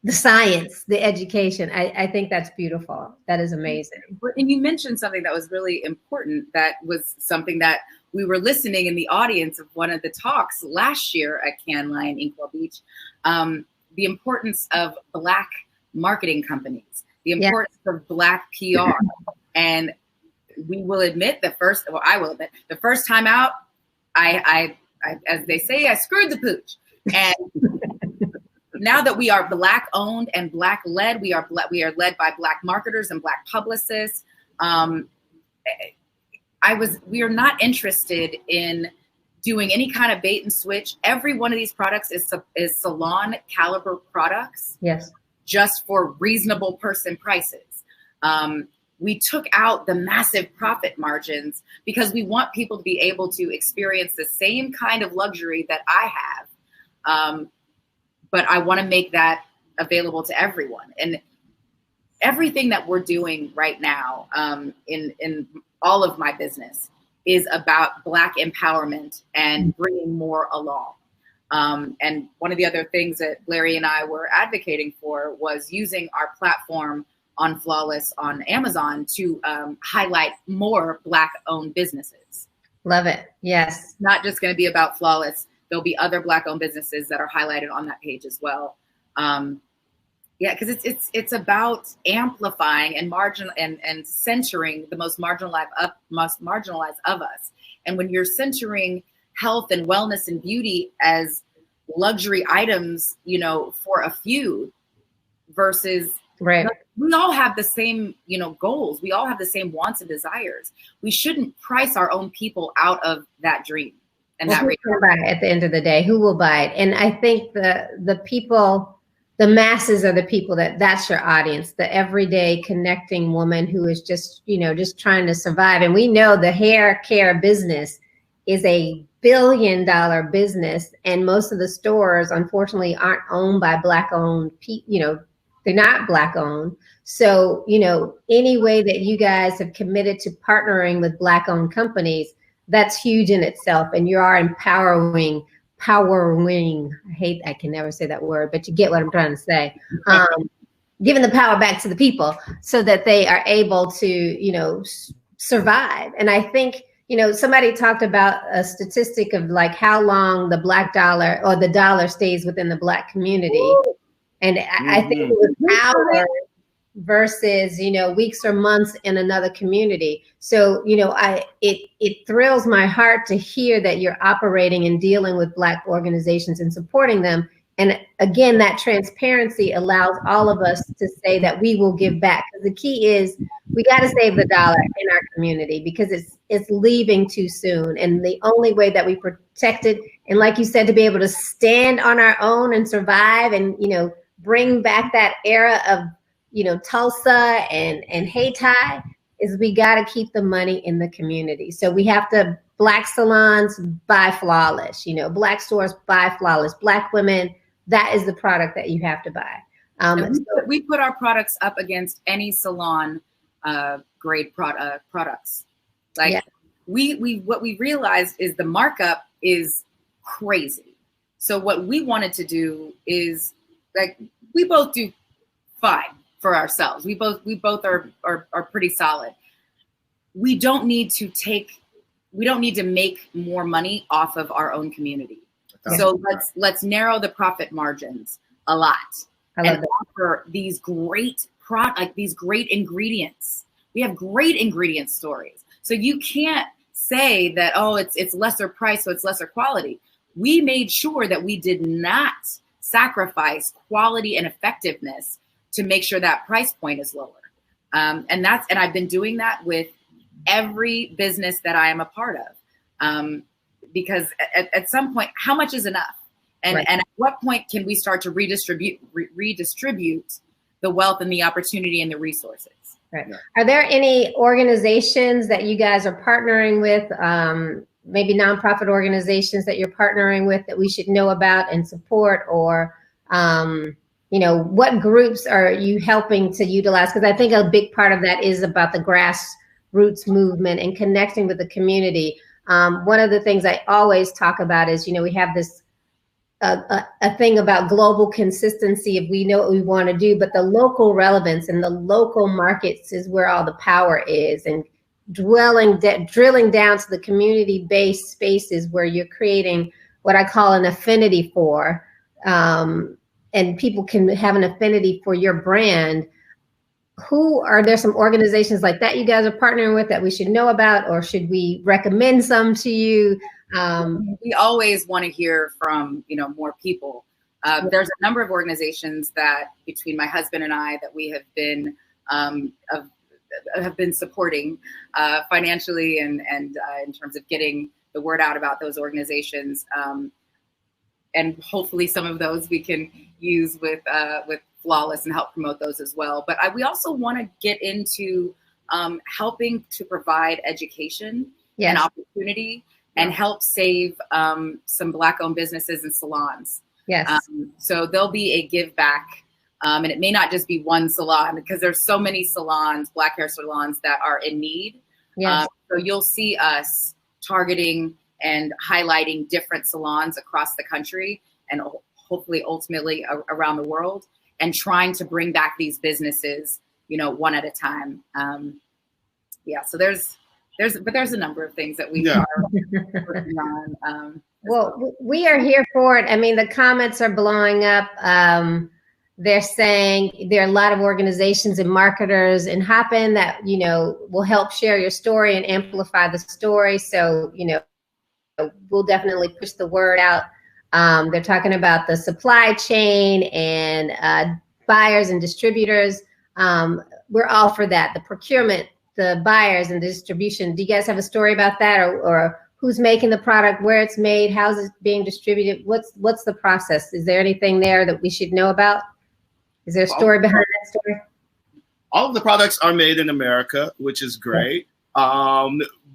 the science, the education. I think that's beautiful. That is amazing. And you mentioned something that was really important. That was something that we were listening in the audience of one of the talks last year at Cannes Lion Inkwell Beach. The importance of Black marketing companies, the importance of Black PR. And we will admit I will admit the first time out, I as they say, I screwed the pooch. And now that we are Black owned and Black led, we are led by Black marketers and Black publicists. We are not interested in doing any kind of bait and switch. Every one of these products is salon caliber products. Yes. Just for reasonable person prices. We took out the massive profit margins because we want people to be able to experience the same kind of luxury that I have. But I want to make that available to everyone. And everything that we're doing right now in all of my business is about Black empowerment and bringing more along. And one of the other things that Larry and I were advocating for was using our platform on Flawless on Amazon to highlight more Black-owned businesses. Love it. Yes. It's not just going to be about Flawless. There'll be other Black-owned businesses that are highlighted on that page as well. Because it's about amplifying and centering the most marginalized of us. And when you're centering health and wellness and beauty as luxury items, for a few versus right. We all have the same, goals. We all have the same wants and desires. We shouldn't price our own people out of that dream. And who will buy it at the end of the day? Who will buy it? And I think the people, the masses are the people that's your audience, the everyday connecting woman who is just trying to survive. And we know the hair care business is a $1 billion business. And most of the stores, unfortunately, aren't owned by Black owned people, they're not Black owned. So, any way that you guys have committed to partnering with Black owned companies, that's huge in itself. And you are empowering, I can never say that word, but you get what I'm trying to say. Giving the power back to the people so that they are able to, survive. And I think, somebody talked about a statistic of like how long the Black dollar or the dollar stays within the Black community. Ooh. And I think it was hours versus, weeks or months in another community. So, it thrills my heart to hear that you're operating and dealing with Black organizations and supporting them. And again, that transparency allows all of us to say that we will give back. The key is we got to save the dollar in our community because it's leaving too soon. And the only way that we protect it, and like you said, to be able to stand on our own and survive and, bring back that era of, Tulsa and Hayti, is we got to keep the money in the community. So we have to, Black salons buy Flawless, Black stores buy Flawless, Black women, that is the product that you have to buy. We put our products up against any salon grade products. Like what we realized is the markup is crazy. So what we wanted to do is we both do fine for ourselves. We both are pretty solid. We don't need to make more money off of our own community. So let's narrow the profit margins a lot and offer these great these great ingredients. We have great ingredient stories. So you can't say that, it's lesser price, so it's lesser quality. We made sure that we did not sacrifice quality and effectiveness to make sure that price point is lower. And I've been doing that with every business that I am a part of. Because at some point, how much is enough? And at what point can we start to redistribute the wealth and the opportunity and the resources? Right. Are there any organizations that you guys are partnering with, maybe nonprofit organizations that you're partnering with that we should know about and support, or, what groups are you helping to utilize? Because I think a big part of that is about the grassroots movement and connecting with the community. One of the things I always talk about is, we have this a thing about global consistency if we know what we want to do, but the local relevance and the local markets is where all the power is, and drilling down to the community-based spaces where you're creating what I call an affinity for, and people can have an affinity for your brand. Who are there some organizations like that you guys are partnering with that we should know about, or should we recommend some to you? We always want to hear from, more people. There's a number of organizations that between my husband and I that we have been supporting financially and in terms of getting the word out about those organizations. And hopefully some of those we can use with Flawless and help promote those as well. But we also want to get into helping to provide education and opportunity and help save some Black-owned businesses and salons. Yes. So there'll be a give back. And it may not just be one salon, because there's so many salons, Black hair salons, that are in need. Yes. So you'll see us targeting and highlighting different salons across the country and hopefully ultimately around the world, and trying to bring back these businesses, one at a time. So there's a number of things that we are working on. Well, we are here for it. I mean, the comments are blowing up. They're saying there are a lot of organizations and marketers in Hopin that, will help share your story and amplify the story. So, we'll definitely push the word out. They're talking about the supply chain and buyers and distributors. We're all for that. The procurement, the buyers and distribution. Do you guys have a story about that, or who's making the product, where it's made, how's it being distributed? What's the process? Is there anything there that we should know about? Is there a story behind that story? All of the products are made in America, which is great.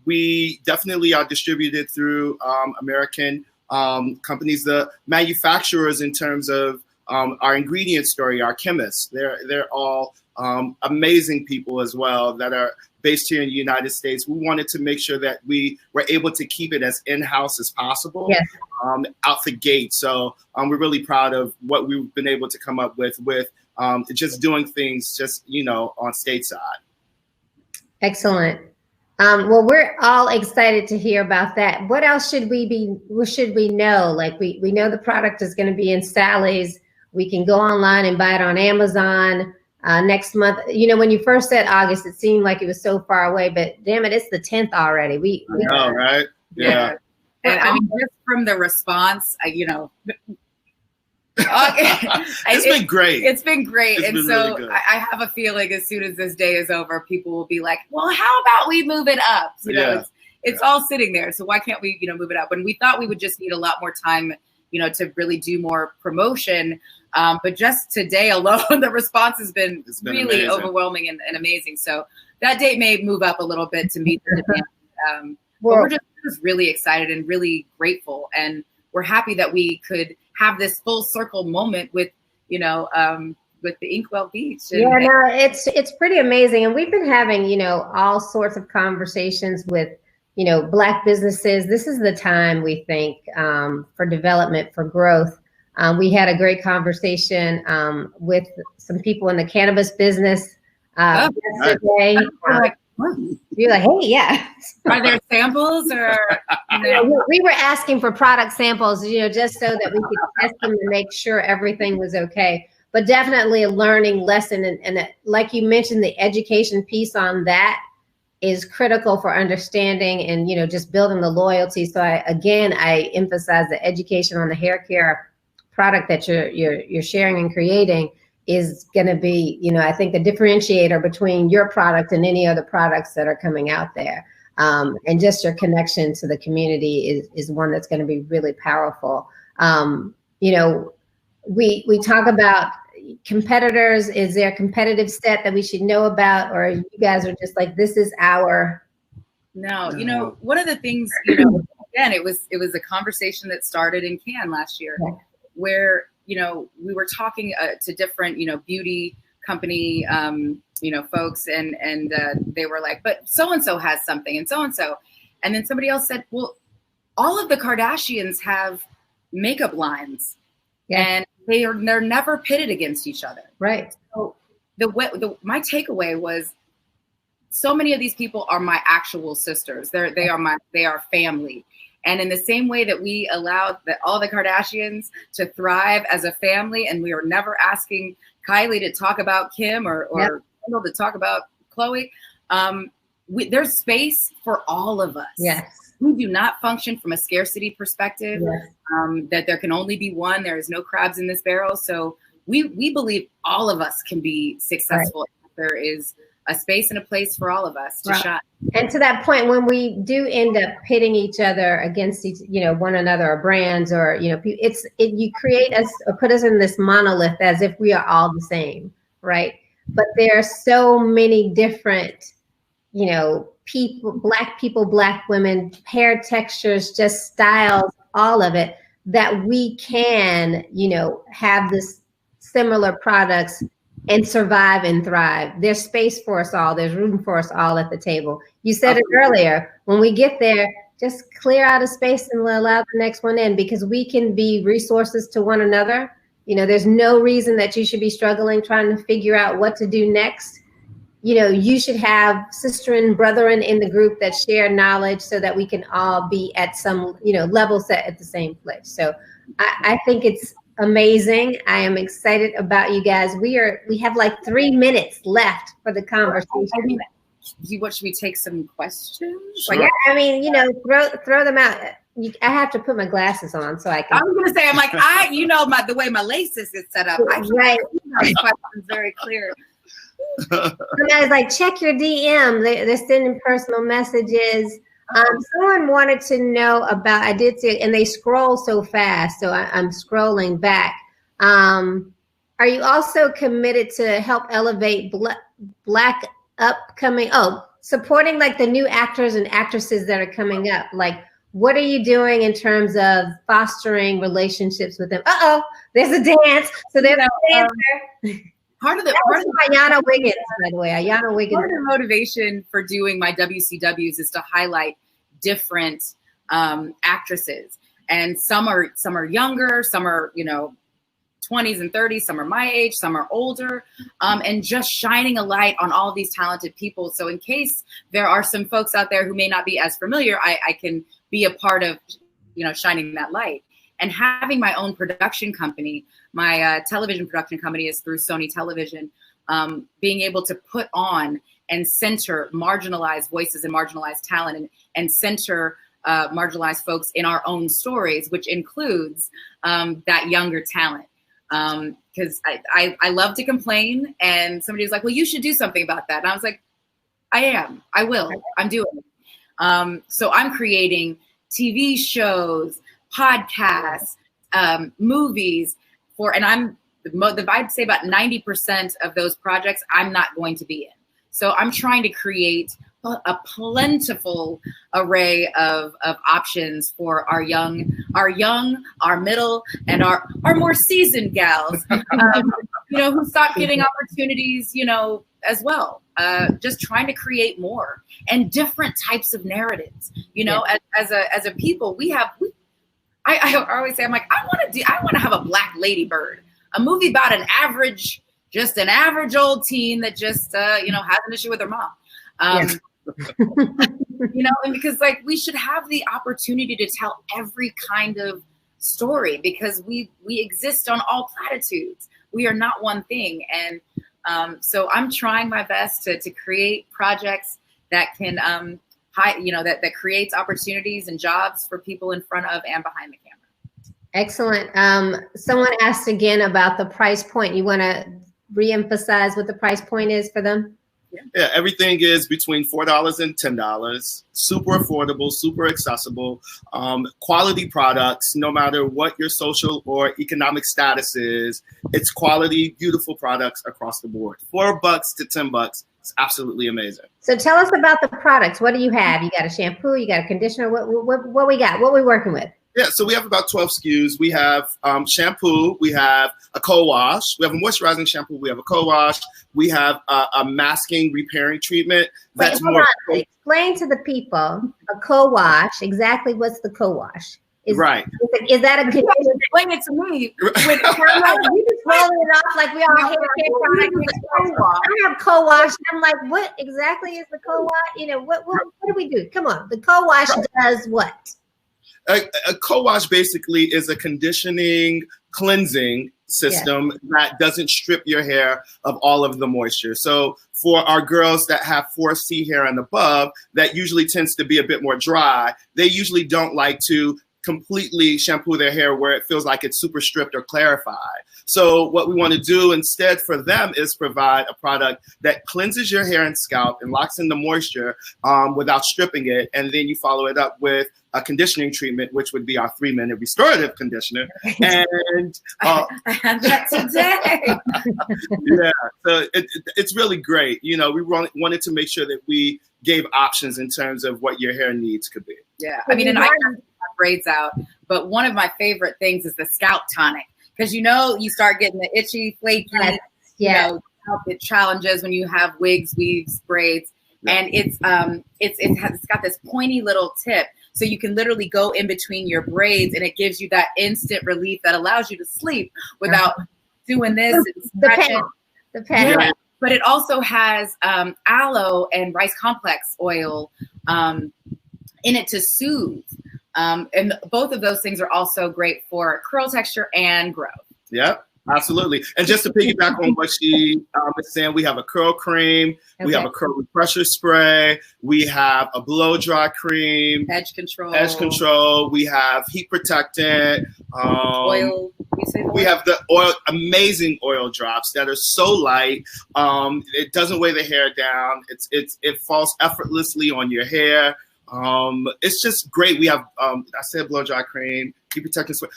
We definitely are distributed through American companies. The manufacturers, in terms of our ingredient story, our chemists, they're all amazing people as well that are based here in the United States. We wanted to make sure that we were able to keep it as in-house as possible out the gate. So we're really proud of what we've been able to come up with just doing things on stateside. Excellent. Well, we're all excited to hear about that. What else should we know? Like we know the product is going to be in Sally's. We can go online and buy it on Amazon next month. When you first said August, it seemed like it was so far away, but damn it, it's the 10th already. We know, right? Yeah. And I mean, just from the response, it's been great. It's been great. It's and been so really I have a feeling as soon as this day is over, people will be like, well, how about we move it up? It's all sitting there. So why can't we, move it up? And we thought we would just need a lot more time, to really do more promotion. But just today alone, the response has been really amazing. Overwhelming and amazing. So that date may move up a little bit to meet the demand. But we're just really excited and really grateful. And we're happy that we could have this full circle moment with the Inkwell Beach. It's pretty amazing. And we've been having, all sorts of conversations with, Black businesses. This is the time, we think, for development, for growth. We had a great conversation with some people in the cannabis business yesterday. You're like, hey, yeah. Are there samples or? We were asking for product samples, just so that we could test them and make sure everything was okay. But definitely a learning lesson. And like you mentioned, the education piece on that is critical for understanding and, just building the loyalty. So I emphasize the education on the hair care product that you're sharing and creating is going to be, I think the differentiator between your product and any other products that are coming out there. And just your connection to the community is one that's going to be really powerful. We talk about competitors. Is there a competitive set that we should know about, or you guys are just like, this is our? No, one of the things, again, it was a conversation that started in Cannes last year, where we were talking to different, beauty company, folks, and they were like, but so-and-so has something and so-and-so. And then somebody else said, well, all of the Kardashians have makeup lines, Yeah. and they're never pitted against each other. Right. So my takeaway was, so many of these people are my actual sisters. They are family. And in the same way that we allowed all the Kardashians to thrive as a family, and we are never asking Kylie to talk about Kim or Kendall to talk about Khloe, there's space for all of us. Yes. We do not function from a scarcity perspective, that there can only be one. There is no crabs in this barrel. So we believe all of us can be successful. Right. There is a space and a place for all of us to shine. And to that point, when we do end up pitting each other against one another, or brands, or you create us or put us in this monolith as if we are all the same, right? But there are so many different, people, Black women, hair textures, just styles, all of it, that we can, have this similar products and survive and thrive. There's space for us all. There's room for us all at the table. You said it earlier. When we get there, just clear out a space and allow the next one in, because we can be resources to one another. There's no reason that you should be struggling trying to figure out what to do next. You should have sister and brethren in the group that share knowledge, so that we can all be at some, level set at the same place. So I think it's amazing. I am excited about you guys. We have like 3 minutes left for the conversation. Should we take some questions? Sure. Yeah, throw them out. I have to put my glasses on so I can. I was gonna say, I'm like, the way my laces is set up. I right. These questions very clear. Guys, like, check your DM. They're sending personal messages. Someone wanted to know about, I did see it, and they scroll so fast, so I'm scrolling back. Are you also committed to help elevate Black upcoming, supporting like the new actors and actresses that are coming up? Like, what are you doing in terms of fostering relationships with them? There's a dance. So there's a dancer. Part of Ayana Wiggins, by the way. Ayana Wiggins. Part of the motivation for doing my WCWs is to highlight different actresses, and some are younger, some are 20s and 30s, some are my age, some are older, and just shining a light on all of these talented people. So in case there are some folks out there who may not be as familiar, I can be a part of shining that light. And having my own production company, my television production company is through Sony Television, being able to put on and center marginalized voices and marginalized talent, and center marginalized folks in our own stories, which includes that younger talent. Because I love to complain, and somebody was like, well, you should do something about that. And I was like, I will, I'm doing it. So I'm creating TV shows, podcasts, movies and I'd say about 90% of those projects I'm not going to be in. So I'm trying to create a plentiful array of options for our young, our middle, and our more seasoned gals, who stop getting opportunities, as well. Just trying to create more and different types of narratives. As a people, I always say, I'm like, I want to have a Black Ladybird, a movie about an average old teen that just has an issue with her mom. And because we should have the opportunity to tell every kind of story, because we exist on all platitudes. We are not one thing. And so I'm trying my best to create projects that can that creates opportunities and jobs for people in front of and behind the camera. Excellent. Someone asked again about the price point. You want to reemphasize what the price point is for them? Yeah, everything is between $4 and $10. Super affordable, super accessible, quality products, no matter what your social or economic status is. It's quality, beautiful products across the board. $4 to $10. It's absolutely amazing. So tell us about the products. What do you have? You got a shampoo, you got a conditioner. What we got? What we working with? Yeah, so we have about 12 SKUs. We have shampoo, we have a co-wash, we have a moisturizing shampoo, we have a co-wash, we have a masking repairing treatment. Explain to the people a co-wash. Exactly what's the co-wash? Right. Is that a condition? Explain it to me. You just rolling it off like we all hair care product. I have co-wash. I'm like, what exactly is the co-wash? What do we do? Come on. The co-wash does what? A co-wash basically is a conditioning, cleansing system that doesn't strip your hair of all of the moisture. So for our girls that have 4C hair and above, that usually tends to be a bit more dry. They usually don't like to completely shampoo their hair where it feels like it's super stripped or clarified. So what we want to do instead for them is provide a product that cleanses your hair and scalp and locks in the moisture without stripping it. And then you follow it up with a conditioning treatment, which would be our 3-minute restorative conditioner. And I had that today. yeah, so it's really great. We wanted to make sure that we gave options in terms of what your hair needs could be. Yeah, I mean, and I have braids out, but one of my favorite things is the scalp tonic, because you start getting the itchy, flaky, it challenges when you have wigs, weaves, braids, and it's got this pointy little tip, so you can literally go in between your braids, and it gives you that instant relief that allows you to sleep without doing this. The pen. Yeah. But it also has aloe and rice complex oil in it to soothe. And both of those things are also great for curl texture and growth. Yep, absolutely. And just to piggyback on what she was saying, we have a curl cream, we have a curl refresher spray, we have a blow dry cream, edge control, we have heat protectant, oil. We have the amazing oil drops that are so light. It doesn't weigh the hair down. It falls effortlessly on your hair. It's just great. We have, I said blow dry cream, heat protectant spray.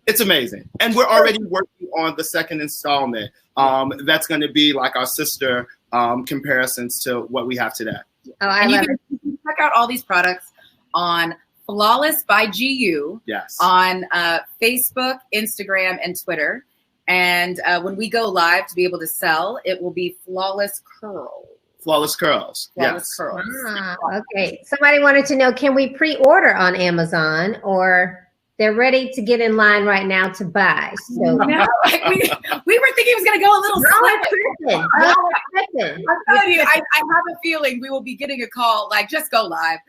It's amazing. And we're already working on the second installment. That's going to be like our sister comparisons to what we have today. You can check out all these products on Flawless by GU. Yes. On Facebook, Instagram, and Twitter. And when we go live to be able to sell, it will be Flawless Curls. Flawless Curls. Flawless Curls. Okay. Somebody wanted to know, can we pre-order on Amazon, or they're ready to get in line right now to buy? So no, we were thinking it was going to go a little slow. I'm telling you, I have a feeling we will be getting a call like, just go live.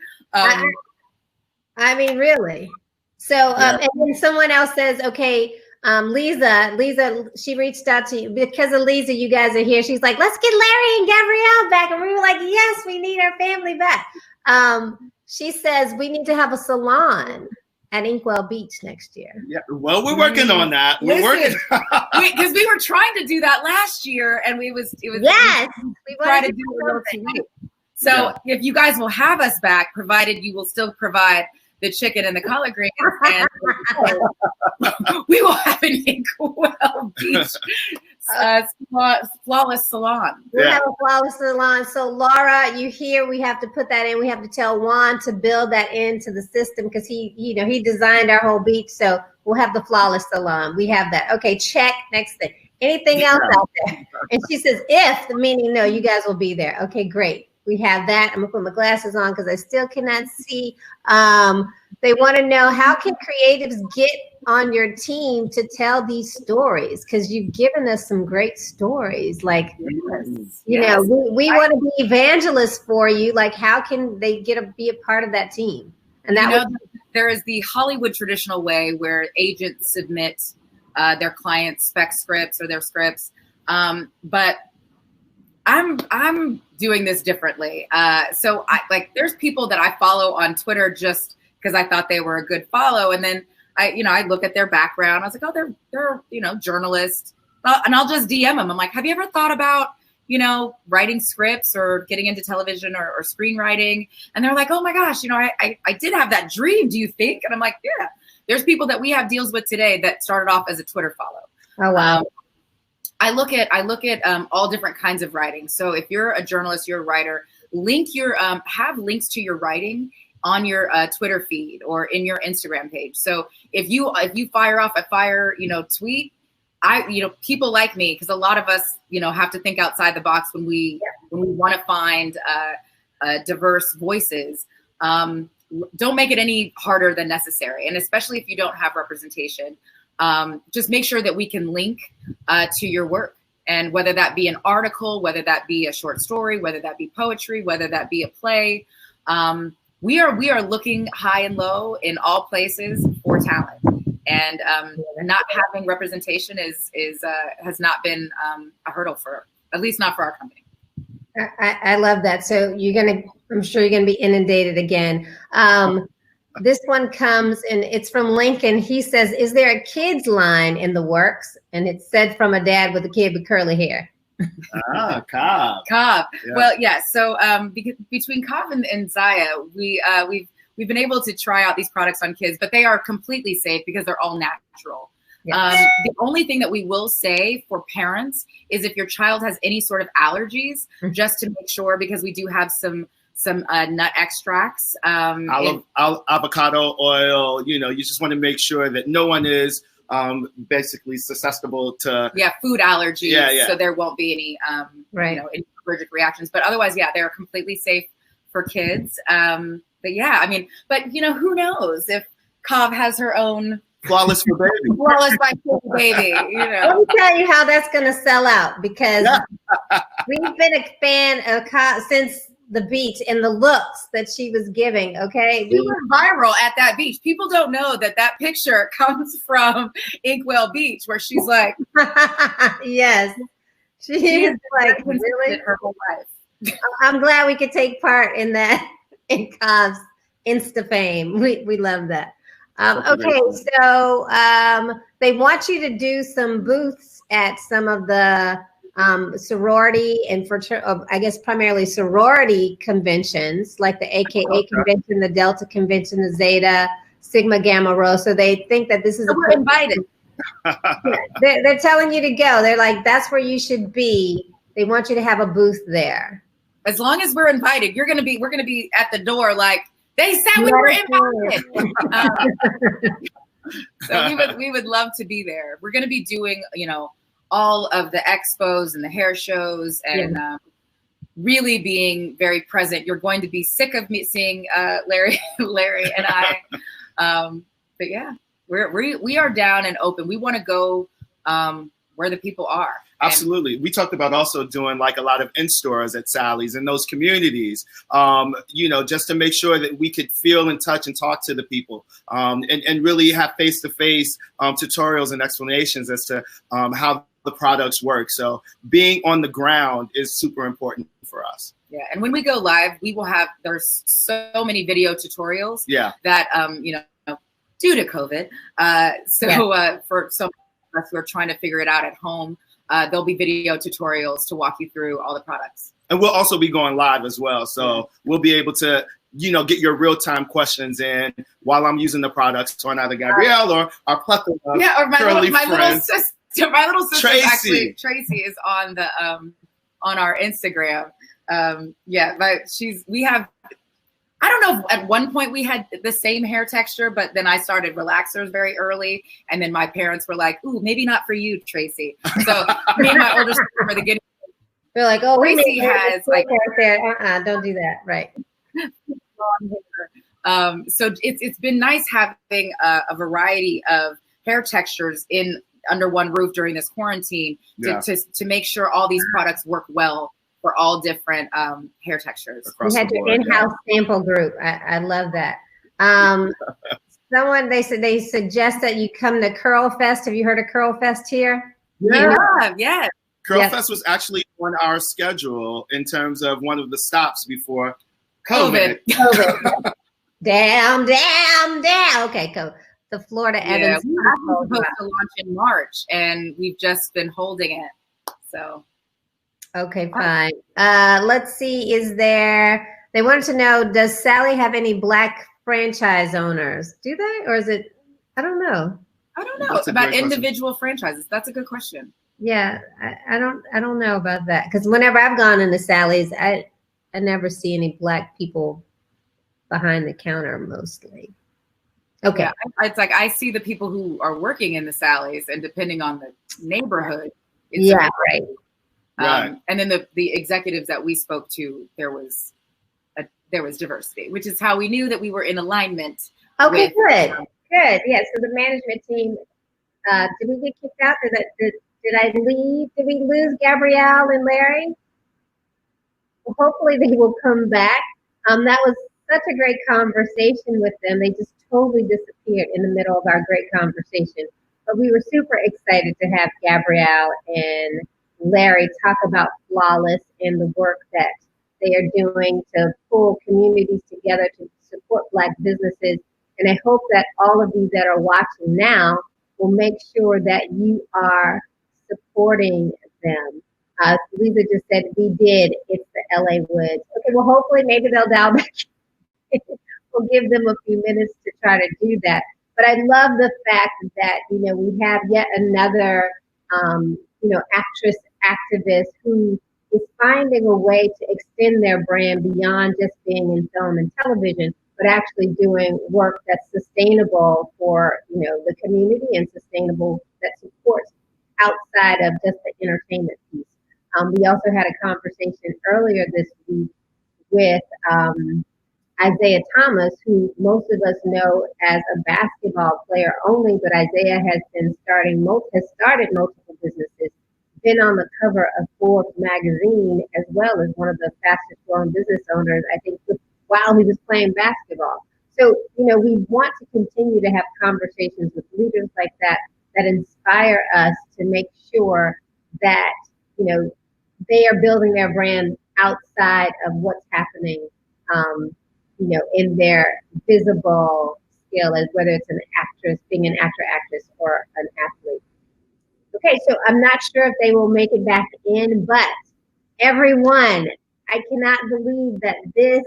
I mean, really. So, and then someone else says, okay, Lisa, she reached out to you because of Lisa. You guys are here. She's like, let's get Larry and Gabrielle back. And we were like, yes, we need our family back. She says we need to have a salon at Inkwell Beach next year. Yeah, well, we're working on that. Working because we were trying to do that last year, and it was we tried to do it. So if you guys will have us back, provided you will still provide the chicken and the collard greens, and we will have an Inkwell Beach flawless salon. We'll have a flawless salon. So Laura, you hear we have to put that in. We have to tell Juan to build that into the system because he designed our whole beach. So we'll have the flawless salon. We have that. Okay, check. Next thing. Anything else out there? And she says, if, meaning no, you guys will be there. Okay, great. We have that. I'm gonna put my glasses on because I still cannot see. They want to know, how can creatives get on your team to tell these stories? Because you've given us some great stories. Like, we want to be evangelists for you. Like, how can they be a part of that team? And there is the Hollywood traditional way where agents submit their clients' spec scripts or their scripts, but I'm doing this differently. So there's people that I follow on Twitter just because I thought they were a good follow. And then I look at their background. I was like, oh, they're journalists. And I'll just DM them. I'm like, have you ever thought about, writing scripts or getting into television or screenwriting? And they're like, oh my gosh, I did have that dream. Do you think? And I'm like, yeah, there's people that we have deals with today that started off as a Twitter follow. Oh, wow. I look at all different kinds of writing. So if you're a journalist, you're a writer, have links to your writing on your Twitter feed or in your Instagram page. So if you fire off a tweet, people like me, because a lot of us, have to think outside the box when we want to find diverse voices. don't make it any harder than necessary. And especially if you don't have representation, just make sure that we can link to your work. And whether that be an article, whether that be a short story, whether that be poetry, whether that be a play, we are looking high and low in all places for talent. And not having representation has not been a hurdle for, at least not for our company. I love that. So I'm sure you're gonna be inundated again. This one comes, and it's from Lincoln. He says, "Is there a kids line in the works?" And it's said from a dad with a kid with curly hair. Cobb. Yeah. Well, yeah. So between Cobb and Zaya, we've been able to try out these products on kids, but they are completely safe because they're all natural. Yes. The only thing that we will say for parents is if your child has any sort of allergies, just to make sure, because we do have some nut extracts, avocado oil. You just want to make sure that no one is basically susceptible to food allergies. So there won't be any any allergic reactions. But otherwise, they're completely safe for kids. But who knows if Cobb has her own flawless for baby. Flawless by baby. Let me tell you how that's going to sell out, because we've been a fan of Cobb since the beach and the looks that she was giving. Okay, we were viral at that beach. People don't know that picture comes from Inkwell Beach, where she's like, yes, she is like really her whole life. I'm glad we could take part in that, in Cobb's Insta fame. We love that. Okay, so they want you to do some booths at some of the sorority and primarily sorority conventions, like the AKA convention, the Delta convention, the Zeta, Sigma, Gamma, Rho. So they think that this is we're invited. They're telling you to go. They're like, that's where you should be. They want you to have a booth there. As long as we're invited, we're gonna be at the door like, they said we were invited. So we would love to be there. We're going to be doing, all of the expos and the hair shows, and really being very present. You're going to be sick of me seeing Larry and I. But yeah, we are down and open. We want to go where the people are. Absolutely. We talked about also doing like a lot of in-stores at Sally's in those communities, just to make sure that we could feel and touch and talk to the people, and really have face-to-face tutorials and explanations as to how the products work. So being on the ground is super important for us. Yeah. And when we go live, there's so many video tutorials that, due to COVID. For some of us who are trying to figure it out at home, there'll be video tutorials to walk you through all the products. And we'll also be going live as well. So we'll be able to, get your real-time questions in while I'm using the products on either Gabrielle or our plethora of curly friends. My little sister Tracy. Actually, Tracy is on the on our Instagram. But we have, I don't know if at one point we had the same hair texture, but then I started relaxers very early. And then my parents were like, ooh, maybe not for you, Tracy. So me and my older sister were the guinea pigs. They're like, oh, Tracy has like, don't do that. Right. So it's been nice having a variety of hair textures under one roof during this quarantine to make sure all these products work well for all different hair textures. You had your in-house sample group. I love that. Someone, they suggest that you come to Curl Fest. Have you heard of Curl Fest here? Yeah. Curl Fest was actually on our schedule in terms of one of the stops before COVID. Damn. Okay, cool. The Florida Evans. We were supposed to launch in March, and we've just been holding it. So. Okay, fine. Let's see. They wanted to know, does Sally have any Black franchise owners? Do they? Or is it, I don't know. About individual franchises. That's a good question. Yeah, I don't know about that. Because whenever I've gone into Sally's, I never see any Black people behind the counter mostly. Okay. Yeah, it's like I see the people who are working in the Sally's, and depending on the neighborhood. Right. And then the executives that we spoke to, there was diversity, which is how we knew that we were in alignment. Okay, good. Yeah, so the management team, did we get kicked out? Did I leave? Did we lose Gabrielle and Larry? Well, hopefully they will come back. That was such a great conversation with them. They just totally disappeared in the middle of our great conversation. But we were super excited to have Gabrielle and Larry talk about Flawless and the work that they are doing to pull communities together to support Black businesses. And I hope that all of you that are watching now will make sure that you are supporting them. Lisa just said, we did. It's the LA Woods. Okay, well, hopefully maybe they'll dial back. We'll give them a few minutes to try to do that. But I love the fact that, we have yet another, actress activist who is finding a way to extend their brand beyond just being in film and television, but actually doing work that's sustainable for, the community and sustainable that supports outside of just the entertainment piece. We also had a conversation earlier this week with Isaiah Thomas, who most of us know as a basketball player only, but Isaiah has started multiple businesses, been on the cover of Forbes magazine, as well as one of the fastest growing business owners, I think, while he was playing basketball. So, we want to continue to have conversations with leaders like that inspire us to make sure that, they are building their brand outside of what's happening, in their visible skill, as whether it's an actress, being an actor, actress, or an athlete. Okay, so I'm not sure if they will make it back in, but everyone, I cannot believe that this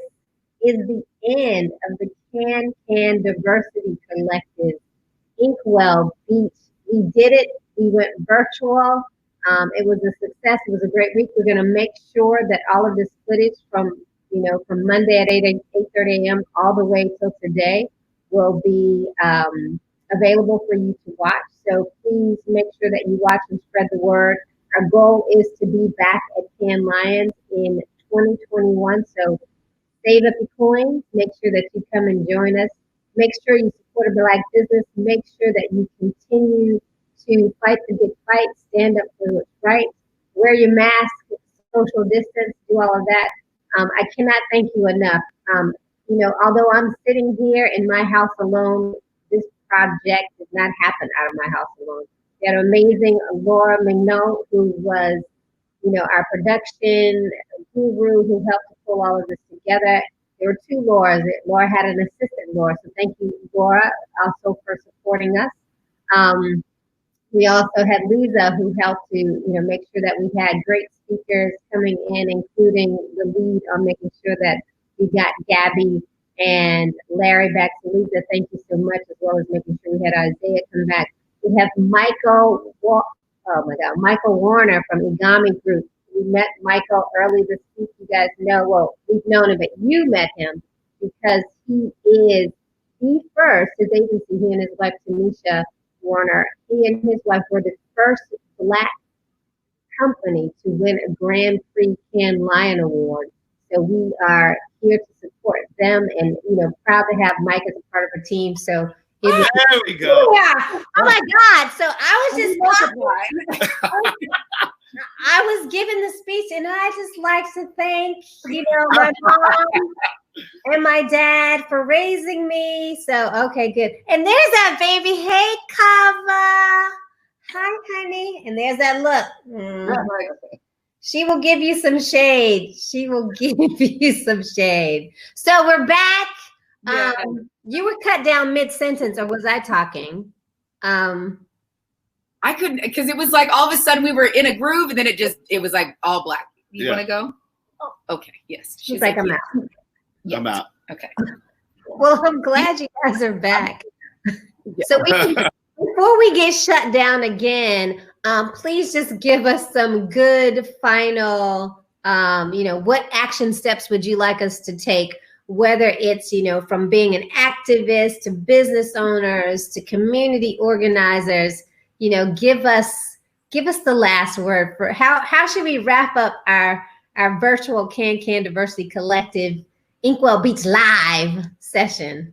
is the end of the Can Diversity Collective Inkwell Beach. We did it. We went virtual. It was a success. It was a great week. We're going to make sure that all of this footage from Monday at 8:30 a.m. all the way till today will be available for you to watch. So please make sure that you watch and spread the word. Our goal is to be back at Cannes Lions in 2021. So save up your coins. Make sure that you come and join us. Make sure you support a Black business. Make sure that you continue to fight the good fight, stand up for what's right, wear your mask, social distance, do all of that. I cannot thank you enough. Although I'm sitting here in my house alone, this project did not happen out of my house alone. We had amazing Laura Mignot, who was, our production guru who helped to pull all of this together. There were two Lauras. Laura had an assistant Laura, so thank you, Laura, also for supporting us. We also had Lisa, who helped to, make sure that we had great speakers coming in, including the lead on making sure that we got Gabby and Larry back. So Lisa, thank you so much, as well as making sure we had Isaiah come back. We have Michael Warner from Igami Group. We met Michael early this week. You guys know, well, we've known him, but you met him because he is the first, his agency, he and his wife, Tanisha Warner, he and his wife were the first Black company to win a Grand Prix Cannes Lion Award. So we are here to support them and, proud to have Mike as a part of our team. So there we go. Yeah. Oh my God. So I was just I was giving the speech, and I just like to thank, my mom and my dad for raising me. So, okay, good. And there's that baby. Hey, Kava. Hi, honey. And there's that look. She will give you some shade. She will give you some shade. So we're back. Yeah. You were cut down mid-sentence, or was I talking? I couldn't, because it was like all of a sudden we were in a groove, and then it was like all Black. You want to go? Oh, okay. Yes. She's like, I'm out. Yes. I'm out. Okay. Well, I'm glad you guys are back. So before we get shut down again, please just give us some good final, what action steps would you like us to take? Whether it's, from being an activist to business owners to community organizers, give us the last word for how should we wrap up our virtual Can Diversity Collective Inkwell Beach Live session.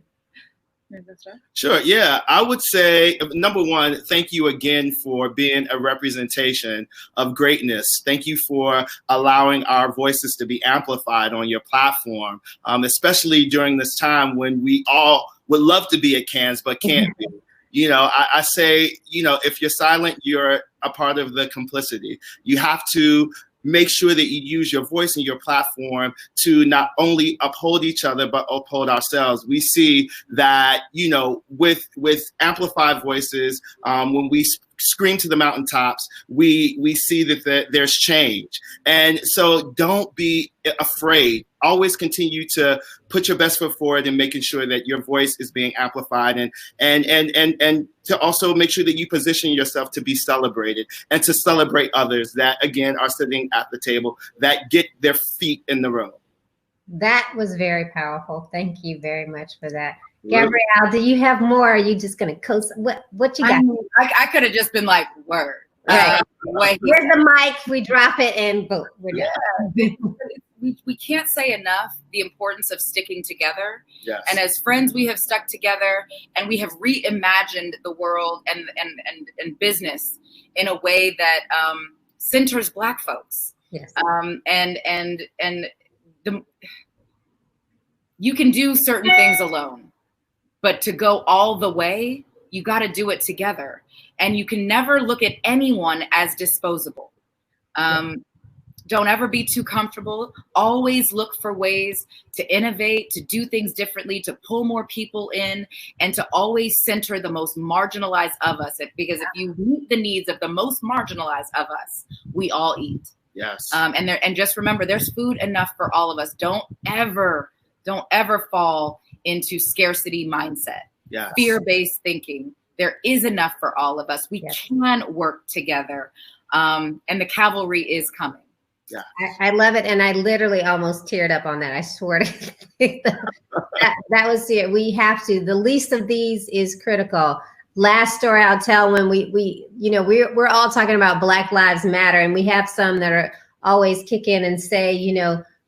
Sure. Yeah, I would say, number one, thank you again for being a representation of greatness. Thank you for allowing our voices to be amplified on your platform, especially during this time when we all would love to be at Cannes but can't be. You know, I say, you know, if you're silent, you're a part of the complicity. You have to make sure that you use your voice and your platform to not only uphold each other, but uphold ourselves. We see that, you know, with amplified voices, when we scream to the mountaintops, we see that there's change. And so don't be afraid. Always continue to put your best foot forward and making sure that your voice is being amplified, and to also make sure that you position yourself to be celebrated and to celebrate others that, again, are sitting at the table, that get their feet in the room. That was very powerful. Thank you very much for that. Gabrielle, do you have more? Or are you just going to what you got? I could have just been like, word. Right. Here's the mic. We drop it and boom, we're done. We can't say enough the importance of sticking together. Yes. And as friends, we have stuck together and we have reimagined the world and business in a way that centers Black folks. Yes. You can do certain things alone, but to go all the way, you got to do it together. And you can never look at anyone as disposable. Don't ever be too comfortable. Always look for ways to innovate, to do things differently, to pull more people in, and to always center the most marginalized of us. Because if you meet the needs of the most marginalized of us, we all eat. Yes. And just remember, there's food enough for all of us. Don't ever fall into scarcity mindset. Yes. Fear-based thinking. There is enough for all of us. We can work together. And the cavalry is coming. Yeah. I love it. And I literally almost teared up on that. I swear to that was it. We have to. The least of these is critical. Last story I'll tell, when we're all talking about Black Lives Matter, and we have some that are always kick in and say,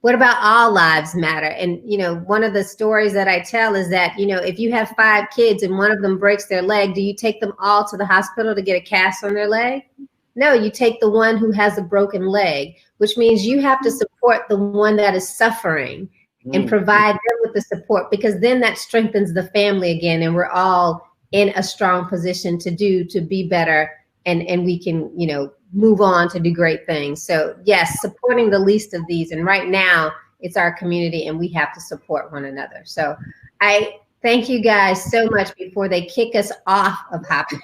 what about all lives matter? And, one of the stories that I tell is that, if you have 5 kids and one of them breaks their leg, do you take them all to the hospital to get a cast on their leg? No, you take the one who has a broken leg, which means you have to support the one that is suffering and provide them with the support, because then that strengthens the family again. And we're all in a strong position to be better. And we can, move on to do great things. So yes, supporting the least of these. And right now it's our community and we have to support one another. So I thank you guys so much before they kick us off of Hopping.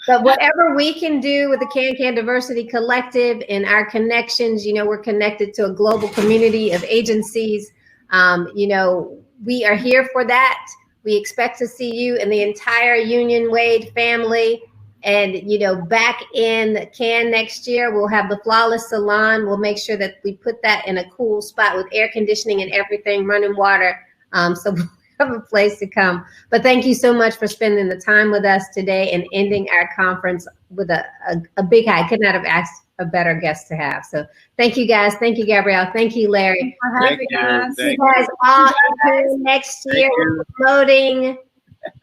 But whatever we can do with the Can Diversity Collective and our connections, we're connected to a global community of agencies. We are here for that. We expect to see you and the entire Union Wade family. And, back in Cannes next year, we'll have the Flawless Salon. We'll make sure that we put that in a cool spot with air conditioning and everything, running water. So we'll have a place to come. But thank you so much for spending the time with us today and ending our conference with a big high. Could not have asked a better guest to have. So thank you guys. Thank you, Gabrielle. Thank you, Larry. Thanks for having us. You guys all into next year promoting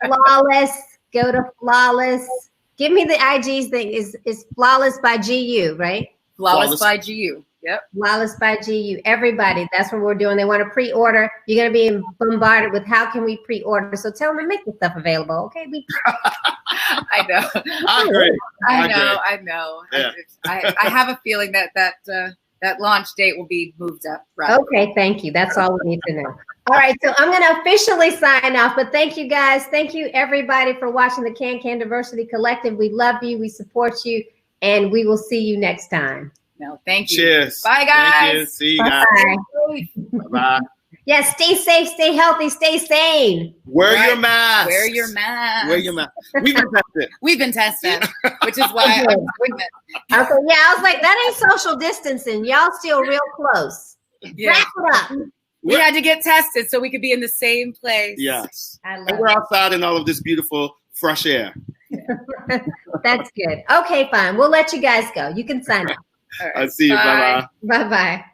Flawless. Go to Flawless. Give me the IG's thing. Is Flawless by GU, right? Flawless by GU. Yep. Flawless by GU. Everybody, that's what we're doing. They want to pre-order. You're going to be bombarded with how can we pre-order. So tell them to make the stuff available. Okay. I know. I agree. I know. Yeah. I have a feeling that launch date will be moved up. Right. Okay. Thank you. That's all we need to know. All right. So I'm going to officially sign off, but thank you guys. Thank you everybody for watching the Can Diversity Collective. We love you. We support you, and we will see you next time. No, thank you. Cheers. Bye, guys. Thank you. See you guys. Bye-bye. Yes, stay safe, stay healthy, stay sane. Wear your mask. Wear your mask. Wear your mask. We've been tested. We've been tested, which is why I'm doing it. Okay, I was like, that ain't social distancing. Y'all still real close. Yeah. Wrap it up. We had to get tested so we could be in the same place. Yes. I And we're outside in all of this beautiful fresh air. That's good. Okay, fine. We'll let you guys go. You can sign up. All right. I'll see you. Bye-bye. Bye-bye.